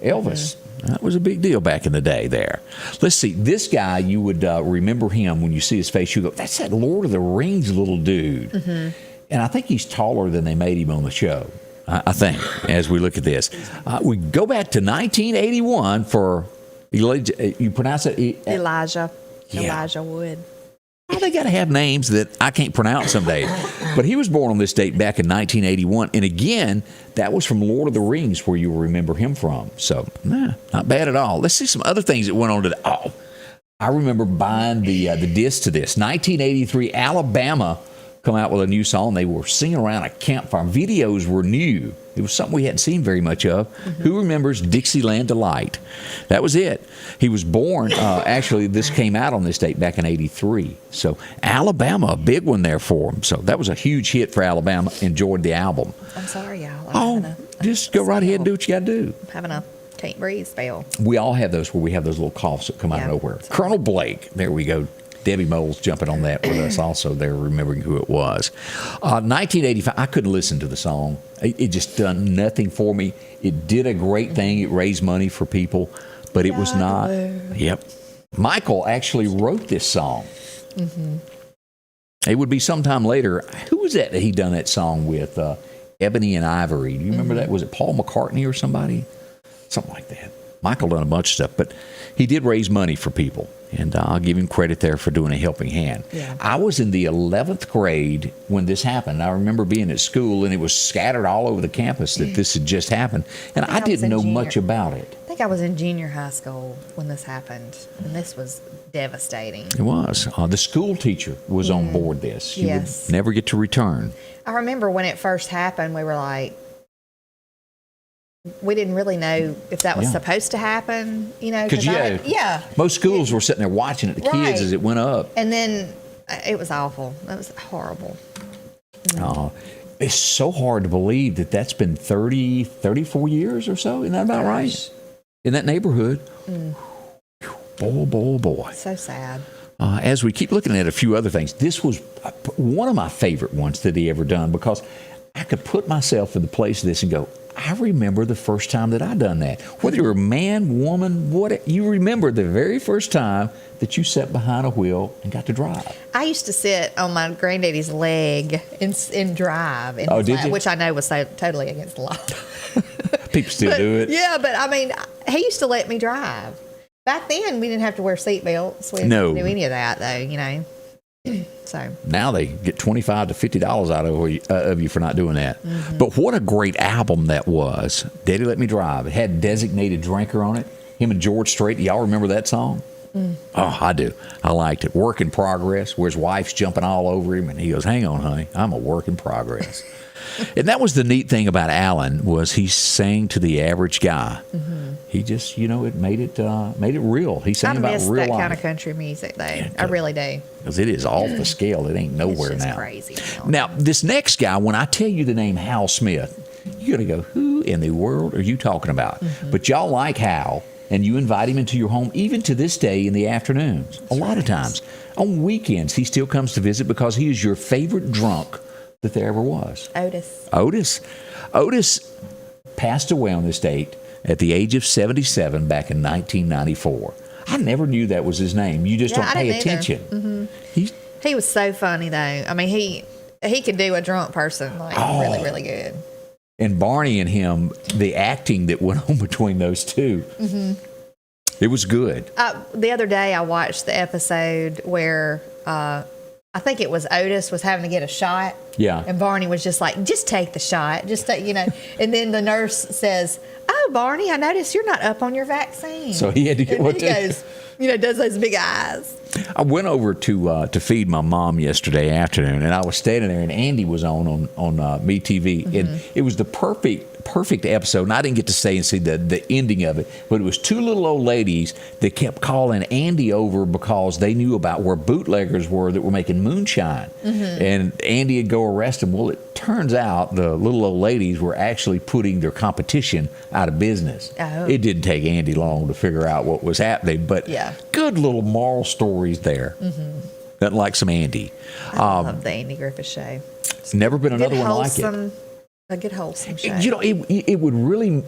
Elvis, that was a big deal back in the day there. Let's see, this guy, you would remember him when you see his face. You go, that's that Lord of the Rings little dude. And I think he's taller than they made him on the show, I think, as we look at this. We go back to 1981 for, you pronounce it? Elijah. Yeah. Elijah Wood. Oh, they got to have names that I can't pronounce some days. But he was born on this date back in 1981. And again, that was from Lord of the Rings where you will remember him from. So, not bad at all. Let's see some other things that went on today. Oh, I remember buying the disc to this. 1983, Alabama come out with a new song. They were singing around a campfire. Videos were new. It was something we hadn't seen very much of. Who remembers Dixieland Delight? That was it. He was born, actually, this came out on this date back in 83. So Alabama, a big one there for him. So that was a huge hit for Alabama. Enjoyed the album. I'm sorry, y'all. Just go right ahead and do what you got to do. I'm having a can't breathe spell. We all have those where we have those little coughs that come out of nowhere. Sorry. Colonel Blake, there we go. Debbie Moles jumping on that with us also there, remembering who it was. 1985, I couldn't listen to the song. It just done nothing for me. It did a great thing. It raised money for people, but it was not. Yep. Michael actually wrote this song. It would be sometime later. Who was that he done that song with? Ebony and Ivory. Do you remember that? Was it Paul McCartney or somebody? Something like that. Michael done a bunch of stuff, but he did raise money for people. And I'll give him credit there for doing a helping hand. Yeah. I was in the 11th grade when this happened. I remember being at school, and it was scattered all over the campus that this had just happened. And I didn't know much about it. I think I was in junior high school when this happened, and this was devastating. It was. The school teacher was on board this. She Yes. would never get to return. I remember when it first happened, we were like, we didn't really know if that was supposed to happen, you know. Because, most schools were sitting there watching it, the kids, as it went up. And then it was awful. That was horrible. It's so hard to believe that that's been 30, 34 years or so. Isn't that about right? In that neighborhood. Boy. So sad. As we keep looking at a few other things, this was one of my favorite ones that he ever done because I could put myself in the place of this and go, I remember the first time that I done that. Whether you're a man, woman, what you remember the very first time that you sat behind a wheel and got to drive. I used to sit on my granddaddy's leg and drive in his did lap, you? which I know was totally against the law. People still do it. Yeah, but I mean, he used to let me drive. Back then, we didn't have to wear seatbelts. We No. didn't do any of that, though, you know. So Now they get $25 to $50 out of you for not doing that. But what a great album that was. Daddy Let Me Drive. It had Designated Drinker on it. Him and George Strait. Y'all remember that song? Oh, I do. I liked it. Work in progress, where his wife's jumping all over him, and he goes, "Hang on, honey, I'm a work in progress." And that was the neat thing about Alan, was he sang to the average guy. He just, it made it real. He sang about I miss real that life. kind of country music, though. I really do. Because it is off the scale. It ain't nowhere It's just now. crazy. Now, this next guy, when I tell you the name Hal Smith, you're going to go, who in the world are you talking about? But y'all like Hal, and you invite him into your home, even to this day in the afternoons. A lot of times. On weekends, he still comes to visit because he is your favorite drunk that there ever was. Otis passed away on this date at the age of 77 back in 1994. I never knew that was his name. You just don't pay attention. He was so funny, though. I mean, he could do a drunk person really, really good. And Barney and him, the acting that went on between those two, it was good. The other day, I watched the episode where I think it was Otis was having to get a shot. Yeah. And Barney was just like, just take the shot. Just take, And then the nurse says, "Oh, Barney, I noticed you're not up on your vaccine." So he had to get and what he goes, does those big eyes. I went over to feed my mom yesterday afternoon, and I was standing there, and Andy was on MeTV, and it was the perfect episode. And I didn't get to stay and see the ending of it, but it was two little old ladies that kept calling Andy over because they knew about where bootleggers were that were making moonshine, and Andy would go arrest them. Well, it turns out the little old ladies were actually putting their competition out of business. It didn't take Andy long to figure out what was happening, but good little moral stories there. Nothing like some Andy. I love the Andy Griffith Show. Never been another one like it. A good wholesome show. It would really,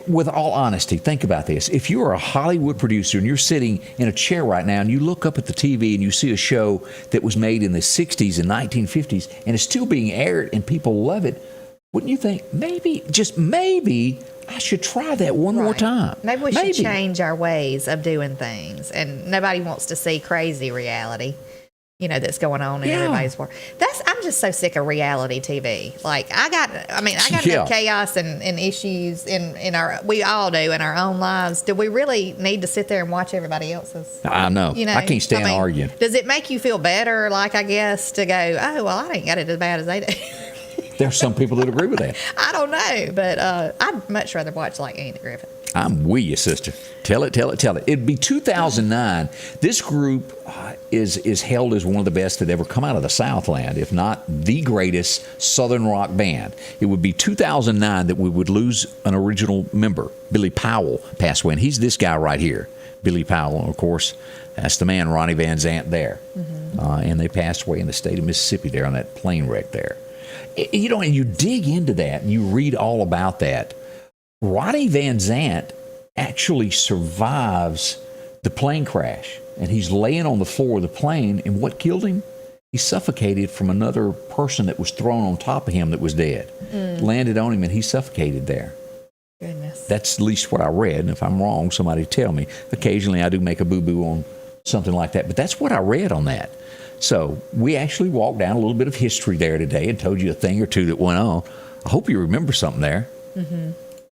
with all honesty, think about this. If you are a Hollywood producer and you're sitting in a chair right now and you look up at the TV and you see a show that was made in the 60s and 1950s and is still being aired and people love it, wouldn't you think, maybe, just maybe, I should try that one more time? Maybe we should change our ways of doing things. And nobody wants to see crazy reality, that's going on in everybody's world. I'm just so sick of reality TV. Like, I got enough chaos and issues we all do in our own lives. Do we really need to sit there and watch everybody else's? I know. I can't stand arguing. Does it make you feel better, I guess, to go, oh, well, I ain't got it as bad as they do? There's some people that agree with that. I don't know, but I'd much rather watch Andy Griffith. I'm with you, sister. Tell it. It'd be 2009. This group is held as one of the best that ever come out of the Southland, if not the greatest Southern rock band. It would be 2009 that we would lose an original member. Billy Powell passed away, and he's this guy right here. Billy Powell, and of course, that's the man, Ronnie Van Zant, there. And they passed away in the state of Mississippi there on that plane wreck there. And you dig into that, and you read all about that. Ronnie Van Zant actually survives the plane crash, and he's laying on the floor of the plane, and what killed him? He suffocated from another person that was thrown on top of him that was dead. Landed on him, and he suffocated there. Goodness. That's at least what I read, and if I'm wrong, somebody tell me. Occasionally I do make a boo-boo on something like that, but that's what I read on that. So we actually walked down a little bit of history there today and told you a thing or two that went on. I hope you remember something there.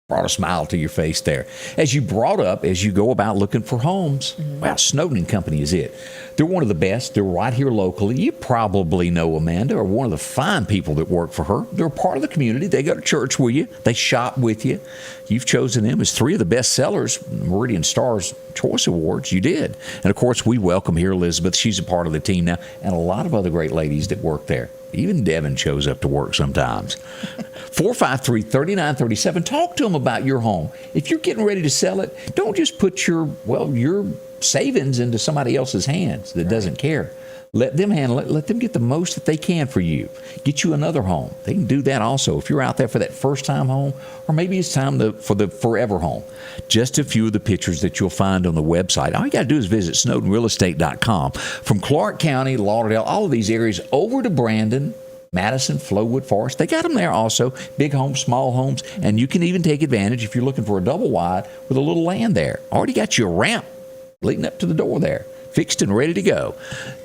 Brought a smile to your face there. As you go about looking for homes, well, Snowden & Company is it. They're one of the best. They're right here locally. You probably know Amanda, or one of the fine people that work for her. They're a part of the community. They go to church with you. They shop with you. You've chosen them as 3 of the best sellers, Meridian Stars Choice Awards. You did. And, of course, we welcome here Elizabeth. She's a part of the team now, and a lot of other great ladies that work there. Even Devin shows up to work sometimes. 453-3937. Talk to them about your home. If you're getting ready to sell it, don't just put your savings into somebody else's hands that doesn't care. Let them handle it. Let them get the most that they can for you. Get you another home. They can do that also. If you're out there for that first-time home, or maybe it's time for the forever home. Just a few of the pictures that you'll find on the website. All you got to do is visit SnowdenRealEstate.com. From Clark County, Lauderdale, all of these areas, over to Brandon, Madison, Flowood, Forest. They got them there also. Big homes, small homes. And you can even take advantage if you're looking for a double wide with a little land there. Already got you a ramp leading up to the door there. Fixed and ready to go.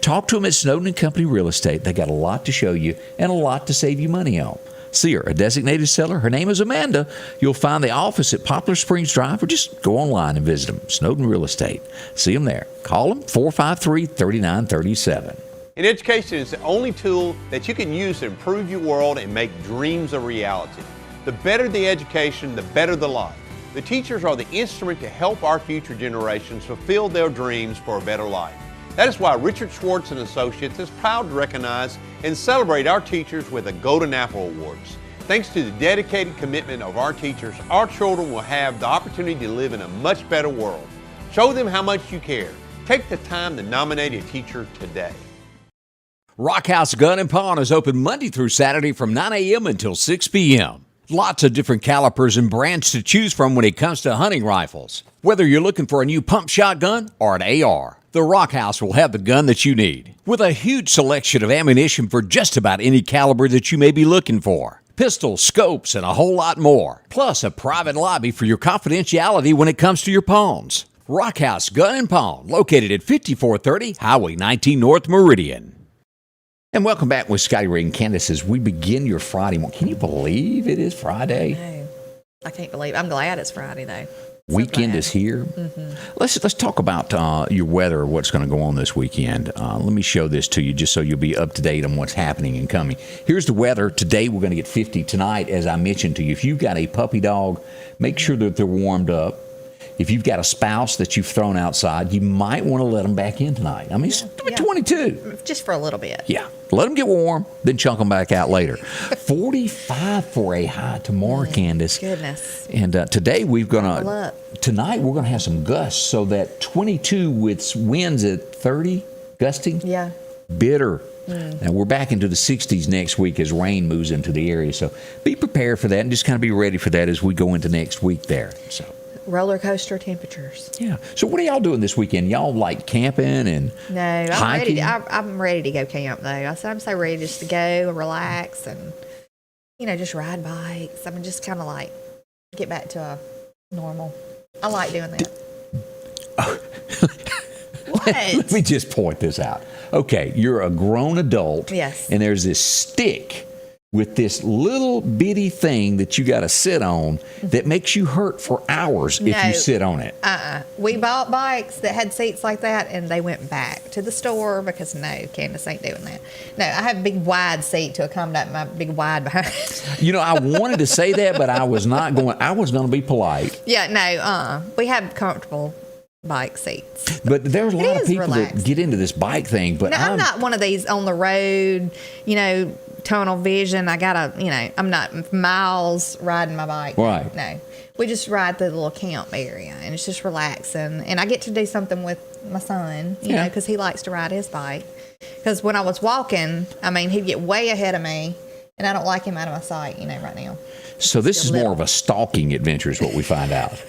Talk to them at Snowden & Company Real Estate. They got a lot to show you and a lot to save you money on. See her, a designated seller. Her name is Amanda. You'll find the office at Poplar Springs Drive, or just go online and visit them. Snowden Real Estate. See them there. Call them 453-3937. And education is the only tool that you can use to improve your world and make dreams a reality. The better the education, the better the life. The teachers are the instrument to help our future generations fulfill their dreams for a better life. That is why Richard Schwartz and Associates is proud to recognize and celebrate our teachers with the Golden Apple Awards. Thanks to the dedicated commitment of our teachers, our children will have the opportunity to live in a much better world. Show them how much you care. Take the time to nominate a teacher today. Rockhouse Gun and Pawn is open Monday through Saturday from 9 a.m. until 6 p.m. Lots of different calibers and brands to choose from when it comes to hunting rifles. Whether you're looking for a new pump shotgun or an AR, the Rockhouse will have the gun that you need. With a huge selection of ammunition for just about any caliber that you may be looking for. Pistols, scopes, and a whole lot more. Plus a private lobby for your confidentiality when it comes to your pawns. Rockhouse Gun and Pawn, located at 5430 Highway 19 North Meridian. And welcome back with Scotty Ray and Candace as we begin your Friday morning. Can you believe it is Friday? No, I can't believe. I'm glad it's Friday though. Weekend is here. Mm-hmm. Let's talk about your weather, what's going to go on this weekend. Let me show this to you just so you'll be up to date on what's happening and coming. Here's the weather. Today we're going to get 50. Tonight, as I mentioned to you, if you've got a puppy dog, make sure that they're warmed up. If you've got a spouse that you've thrown outside, you might want to let them back in tonight. I mean, it's 22. Just for a little bit. Yeah. Let them get warm, then chunk them back out later. 45 for a high tomorrow, Candace. Goodness. And today tonight we're going to have some gusts, so that 22 with winds at 30, gusting. Yeah. Bitter. Now, we're back into the 60s next week as rain moves into the area. So be prepared for that and just kind of be ready for that as we go into next week there. So. Roller coaster temperatures. Yeah. So what are y'all doing this weekend? Y'all like camping and hiking? I'm ready to go camp though. I'm so ready just to go and relax and just ride bikes. I'm just kind of like get back to a normal. I like doing that. What? Let me just point this out. Okay, you're a grown adult. Yes. And there's this stick with this little bitty thing that you got to sit on that makes you hurt for hours if you sit on it. We bought bikes that had seats like that, and they went back to the store because, no, Candace ain't doing that. No, I have a big wide seat to accommodate my big wide behind. I wanted to say that, but I was not going. I was going to be polite. Yeah, no, we have comfortable bike seats. But there's a lot of people that get into this bike thing. But no, I'm not one of these on the road, tunnel vision. I gotta, I'm not miles riding my bike. Right. No, we just ride through the little camp area, and it's just relaxing. And I get to do something with my son, you know, because he likes to ride his bike. Because when I was walking, he'd get way ahead of me, and I don't like him out of my sight, right now. So this is more of a stalking adventure, is what we find out.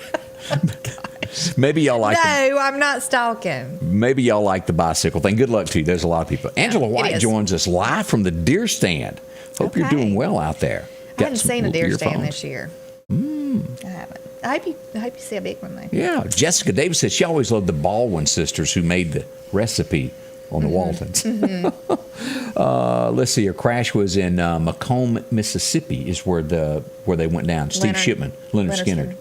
Maybe y'all like. No, I'm not stalking. Maybe y'all like the bicycle thing. Good luck to you. There's a lot of people. Angela White joins us live from the deer stand. Hope you're doing well out there. I haven't seen a deer stand this year. I haven't. I hope you see a big one though. Yeah, Jessica Davis said she always loved the Baldwin sisters who made the recipe on the Waltons. Let's see. A crash was in Macomb, Mississippi, is where they went down. Steve Shipman, Leonard Skinner.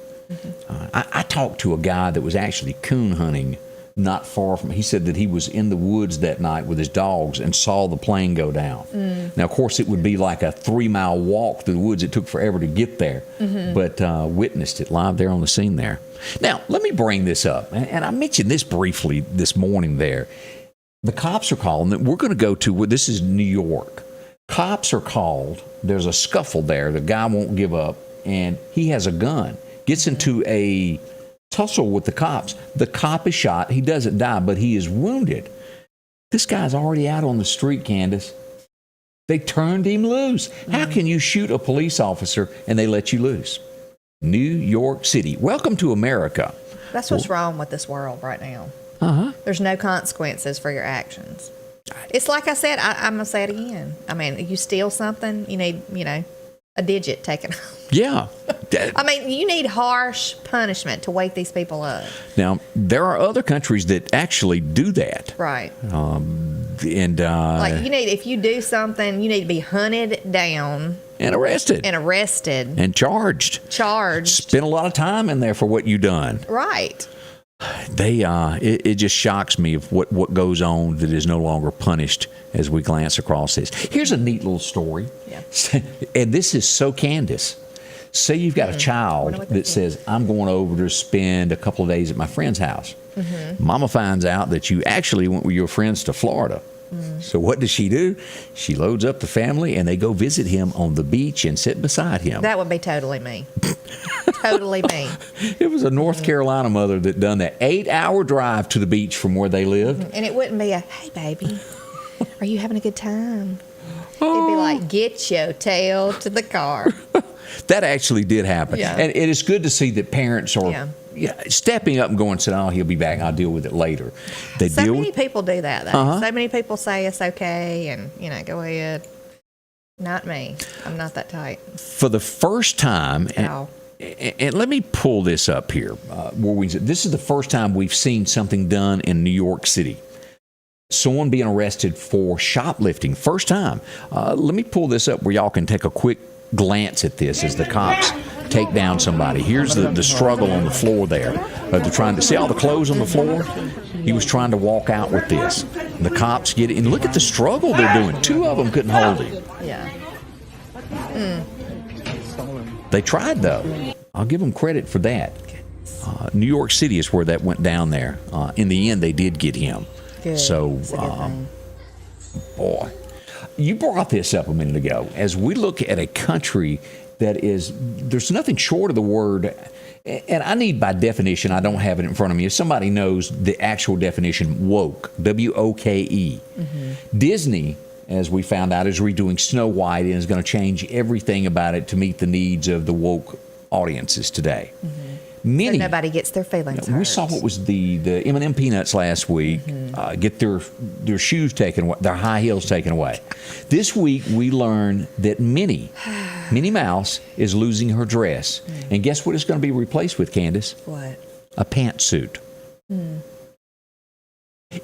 I talked to a guy that was actually coon hunting not far from. He said that he was in the woods that night with his dogs and saw the plane go down. Now, of course, it would be like a 3-mile walk through the woods. It took forever to get there, but witnessed it live there on the scene there. Now, let me bring this up, and I mentioned this briefly this morning there. The cops are calling that we're going to go to. This is New York. Cops are called. There's a scuffle there. The guy won't give up, and he has a gun. Gets into a tussle with the cops. The cop is shot. He doesn't die, but he is wounded. This guy's already out on the street, Candace. They turned him loose. How can you shoot a police officer and they let you loose? New York City. Welcome to America. That's what's wrong with this world right now. There's no consequences for your actions. It's like I said, I'm going to say it again. You steal something, you need, a digit taken off. Yeah. You need harsh punishment to wake these people up. Now, there are other countries that actually do that. Right. If you do something, you need to be hunted down and arrested. And charged. Charged. Spent a lot of time in there for what you done. Right. It just shocks me of what goes on that is no longer punished as we glance across this. Here's a neat little story. Yeah. And this is so Candace. Say you've got a child that says, I'm going over to spend a couple of days at my friend's house. Mama finds out that you actually went with your friends to Florida. So what does she do? She loads up the family and they go visit him on the beach and sit beside him. That would be totally me. Totally me. It was a North Carolina mother that done that 8-hour drive to the beach from where they lived. And it wouldn't be a, hey, baby, are you having a good time? It'd be like, get your tail to the car. That actually did happen. Yeah. And it is good to see that parents are stepping up and going, saying, oh, he'll be back. I'll deal with it later. So many people do that, though. So many people say it's okay and, go ahead. Not me. I'm not that type. For the first time, and let me pull this up here. This is the first time we've seen something done in New York City. Someone being arrested for shoplifting. First time. Let me pull this up where y'all can take a quick glance at this as the cops take down somebody. Here's the struggle on the floor there. They're trying to see all the clothes on the floor. He was trying to walk out with this. And the cops get it. And look at the struggle they're doing. 2 of them couldn't hold him. Yeah. They tried, though. I'll give them credit for that. New York City is where that went down there. In the end, they did get him. Good. So, boy, you brought this up a minute ago. As we look at a country that is, there's nothing short of the word, and I need by definition, I don't have it in front of me. If somebody knows the actual definition, woke, W-O-K-E. Disney, as we found out, is redoing Snow White and is going to change everything about it to meet the needs of the woke audiences today. Many, so nobody gets their feelings hurt. We saw what was the M&M Peanuts last week get their shoes taken away, their high heels taken away. This week we learned that Minnie Mouse is losing her dress. And guess what it's going to be replaced with, Candace? What? A pantsuit.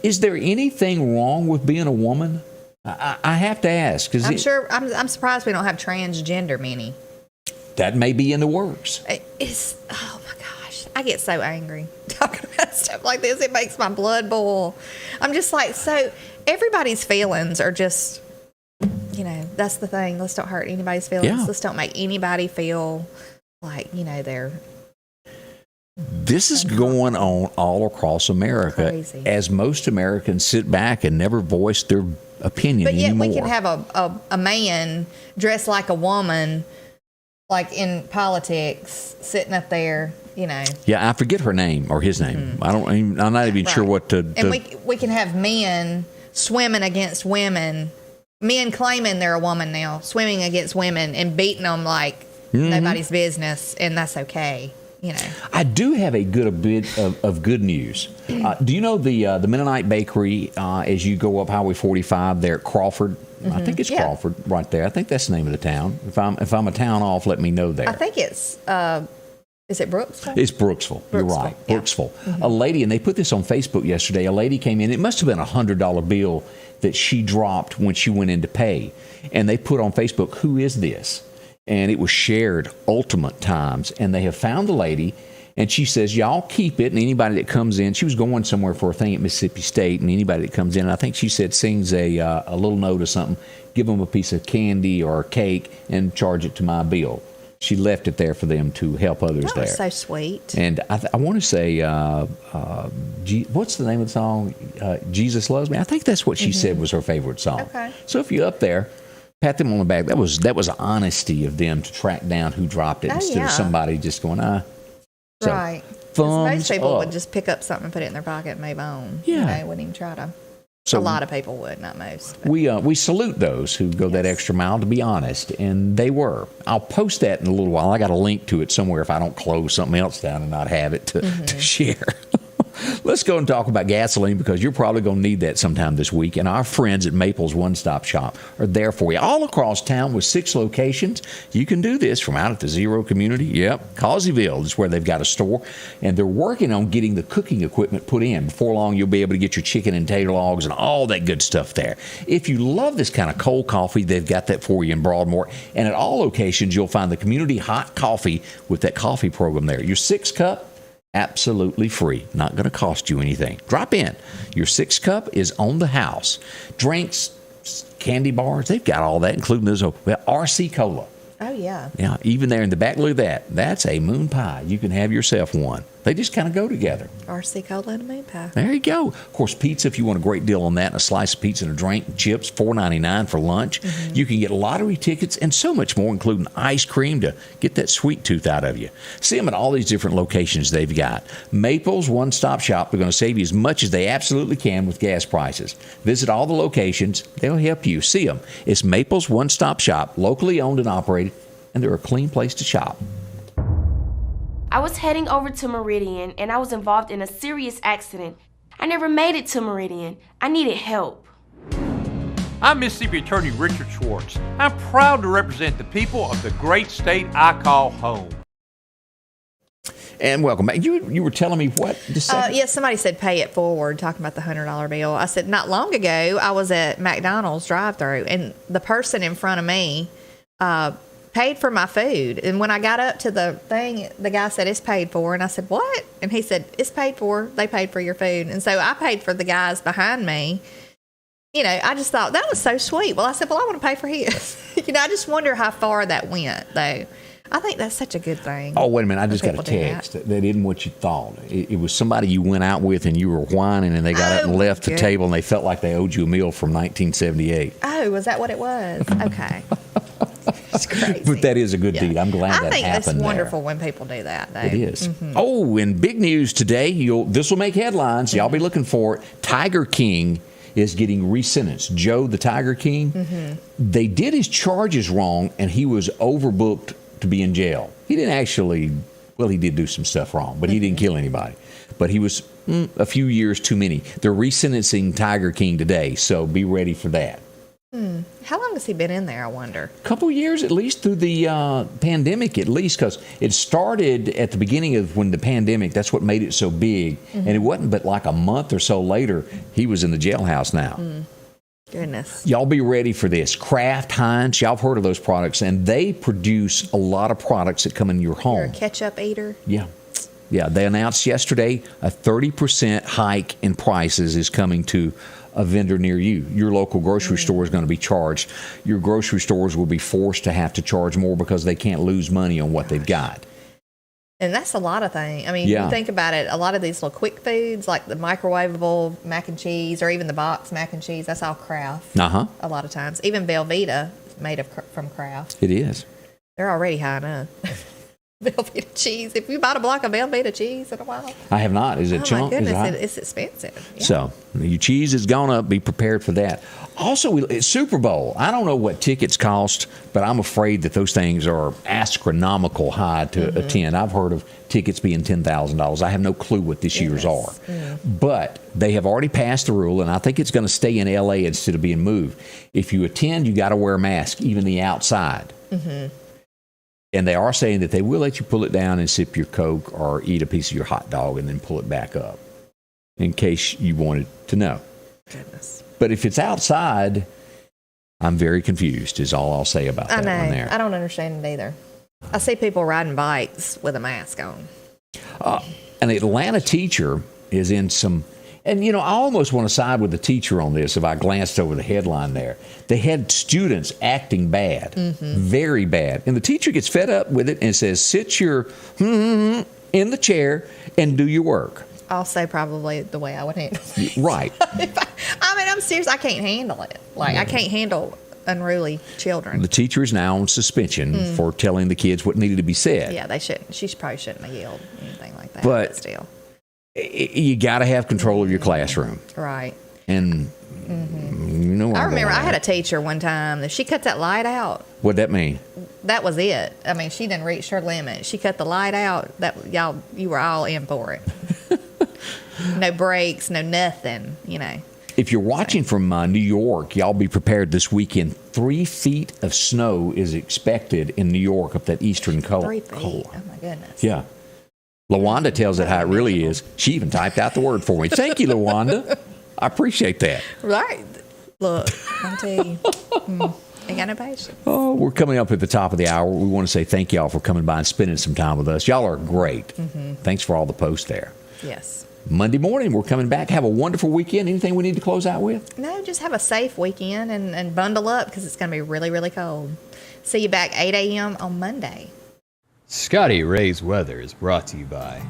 Is there anything wrong with being a woman? I have to ask. I'm surprised we don't have transgender Minnie. That may be in the works. Oh my gosh. I get so angry talking about stuff like this. It makes my blood boil. I'm just like, so everybody's feelings are just, that's the thing. Let's don't hurt anybody's feelings. Yeah. Let's don't make anybody feel like, they're. This is going on all across America. Crazy. As most Americans sit back and never voice their opinion But yet anymore. we can have a man dressed like a woman, like in politics, sitting up there, Yeah, I forget her name or his name. I'm not even sure what to. And we can have men swimming against women, men claiming they're a woman now, swimming against women and beating them like nobody's business, and that's okay. I do have a bit of good news. Do you know the Mennonite Bakery as you go up Highway 45 there at Crawford? I think it's Crawford right there. I think that's the name of the town. If I'm a town off, let me know there. I think it's is it Brooksville? It's Brooksville. You're right. Yeah. Brooksville. A lady, and they put this on Facebook yesterday. A lady came in. It must have been a $100 bill that she dropped when she went in to pay, and they put on Facebook, "Who is this?" And it was shared ultimate times. And they have found the lady, and she says, y'all keep it. And anybody that comes in, she was going somewhere for a thing at Mississippi State, and anybody that comes in, I think she said, sings a little note or something, give them a piece of candy or a cake and charge it to my bill. She left it there for them to help others there. That was so sweet. And I want to say, what's the name of the song? Jesus Loves Me. I think that's what she said was her favorite song. Okay. So if you're up there, pat them on the back. That was honesty of them to track down who dropped it instead of somebody just going, So, right. Thumbs most people up. would just pick up something and put it in their pocket and move on. Yeah. They wouldn't even try to. So a lot of people would, not most. But. We salute those who go that extra mile, to be honest, and they were. I'll post that in a little while. I got a link to it somewhere if I don't close something else down and not have it to share. Let's go and talk about gasoline because you're probably going to need that sometime this week. And our friends at Maples One Stop Shop are there for you. All across town with 6 locations. You can do this from out at the Zero community. Yep, Causeyville is where they've got a store. And they're working on getting the cooking equipment put in. Before long, you'll be able to get your chicken and tater logs and all that good stuff there. If you love this kind of cold coffee, they've got that for you in Broadmoor. And at all locations, you'll find the community hot coffee with that coffee program there. Your 6-cup, absolutely free. Not going to cost you anything. Drop in. Your 6-cup is on the house. Drinks, candy bars, they've got all that, including those RC Cola. Oh, yeah. Yeah, even there in the back, look at that. That's a moon pie. You can have yourself one. They just kind of go together. RC Cola and a moon pie. There you go. Of course, pizza, if you want a great deal on that, and a slice of pizza and a drink, chips, $4.99 for lunch. Mm-hmm. You can get lottery tickets and so much more, including ice cream to get that sweet tooth out of you. See them at all these different locations they've got. Maples One Stop Shop, they're going to save you as much as they absolutely can with gas prices. Visit all the locations. They'll help you. See them. It's Maples One Stop Shop, locally owned and operated, and they're a clean place to shop. I was heading over to Meridian and I was involved in a serious accident. I never made it to Meridian. I needed help. I'm Mississippi Attorney Richard Schwartz. I'm proud to represent the people of the great state I call home. And welcome back. You were telling me what? Yes, somebody said pay it forward, talking about the $100 bill. I said, not long ago, I was at McDonald's drive-thru, and the person in front of me paid for my food. And when I got up to the thing, the guy said, it's paid for. And I said, what? And he said, it's paid for. They paid for your food. And so I paid for the guys behind me. You know, I just thought that was so sweet. Well, I said, well, I want to pay for his. You know, I just wonder how far that went, though. I think that's such a good thing. Oh, wait a minute. I just got a text that isn't what you thought. It was somebody you went out with and you were whining and they got up and left the table and they felt like they owed you a meal from 1978. Oh, was that what it was? Okay. It's crazy. But that is a good deed. I'm glad that happened. I think it's wonderful when people do that, though. It is. Mm-hmm. Oh, and big news today. This will make headlines. Mm-hmm. Y'all be looking for it. Tiger King is getting resentenced. Joe the Tiger King. Mm-hmm. They did his charges wrong, and he was overbooked to be in jail. He didn't actually, well, he did do some stuff wrong, but he didn't kill anybody. But he was a few years too many. They're resentencing Tiger King today, so be ready for that. How long has he been in there, I wonder? A couple of years, at least through the pandemic, at least, because it started at the beginning of when the pandemic, that's what made it so big. Mm-hmm. And it wasn't but like a month or so later, he was in the jailhouse now. Goodness. Y'all be ready for this. Kraft, Heinz, y'all have heard of those products, and they produce a lot of products that come in your home. You're a ketchup eater? Yeah. Yeah, they announced yesterday a 30% hike in prices is coming to a vendor near you. Your local grocery store is going to be charged. Your grocery stores will be forced to have to charge more because they can't lose money on what they've got. And that's a lot of things. I mean, you think about it, a lot of these little quick foods, like the microwavable mac and cheese or even the box mac and cheese, that's all Kraft. A lot of times. Even Velveeta is made from Kraft. It is. They're already high enough. Velveeta cheese. If you bought a block of Velveeta cheese in a while. I have not. Is it chunk? Oh, my goodness. It's expensive. Yeah. So, your cheese has gone up. Be prepared for that. Also, it's Super Bowl. I don't know what tickets cost, but I'm afraid that those things are astronomical high to attend. I've heard of tickets being $10,000. I have no clue what this year's are. But they have already passed the rule, and I think it's going to stay in L.A. instead of being moved. If you attend, you got to wear a mask, even the outside. And they are saying that they will let you pull it down and sip your Coke or eat a piece of your hot dog and then pull it back up, in case you wanted to know. Goodness. But if it's outside, I'm very confused, is all I'll say about that one there. I don't understand it either. I see people riding bikes with a mask on. An Atlanta teacher is in some... And, you know, I almost want to side with the teacher on this if I glanced over the headline there. They had students acting bad, very bad. And the teacher gets fed up with it and says, sit your in the chair and do your work. Also probably the way I would handle it. Right. I mean, I'm serious. I can't handle it. Like, I can't handle unruly children. The teacher is now on suspension for telling the kids what needed to be said. Yeah, they shouldn't. She probably shouldn't have yelled anything like that. But still. You got to have control of your classroom. Right. And you know what I remember I had a teacher one time that she cut that light out. What'd that mean? That was it. I mean, she didn't reach her limit. She cut the light out. You were all in for it. no breaks, no nothing, you know. If you're watching from New York, y'all be prepared this weekend. 3 feet of snow is expected in New York up that eastern 3 feet. Oh, my goodness. Yeah. LaWanda tells it how it really is. She even typed out the word for me. Thank you, LaWanda. I appreciate that. Right. Look, I'll tell you. Ain't got no patience. Oh, we're coming up at the top of the hour. We want to say thank y'all for coming by and spending some time with us. Y'all are great. Thanks for all the posts there. Yes. Monday morning, we're coming back. Have a wonderful weekend. Anything we need to close out with? No, just have a safe weekend and bundle up because it's going to be really, really cold. See you back 8 a.m. on Monday. Scotty Ray's Weather is brought to you by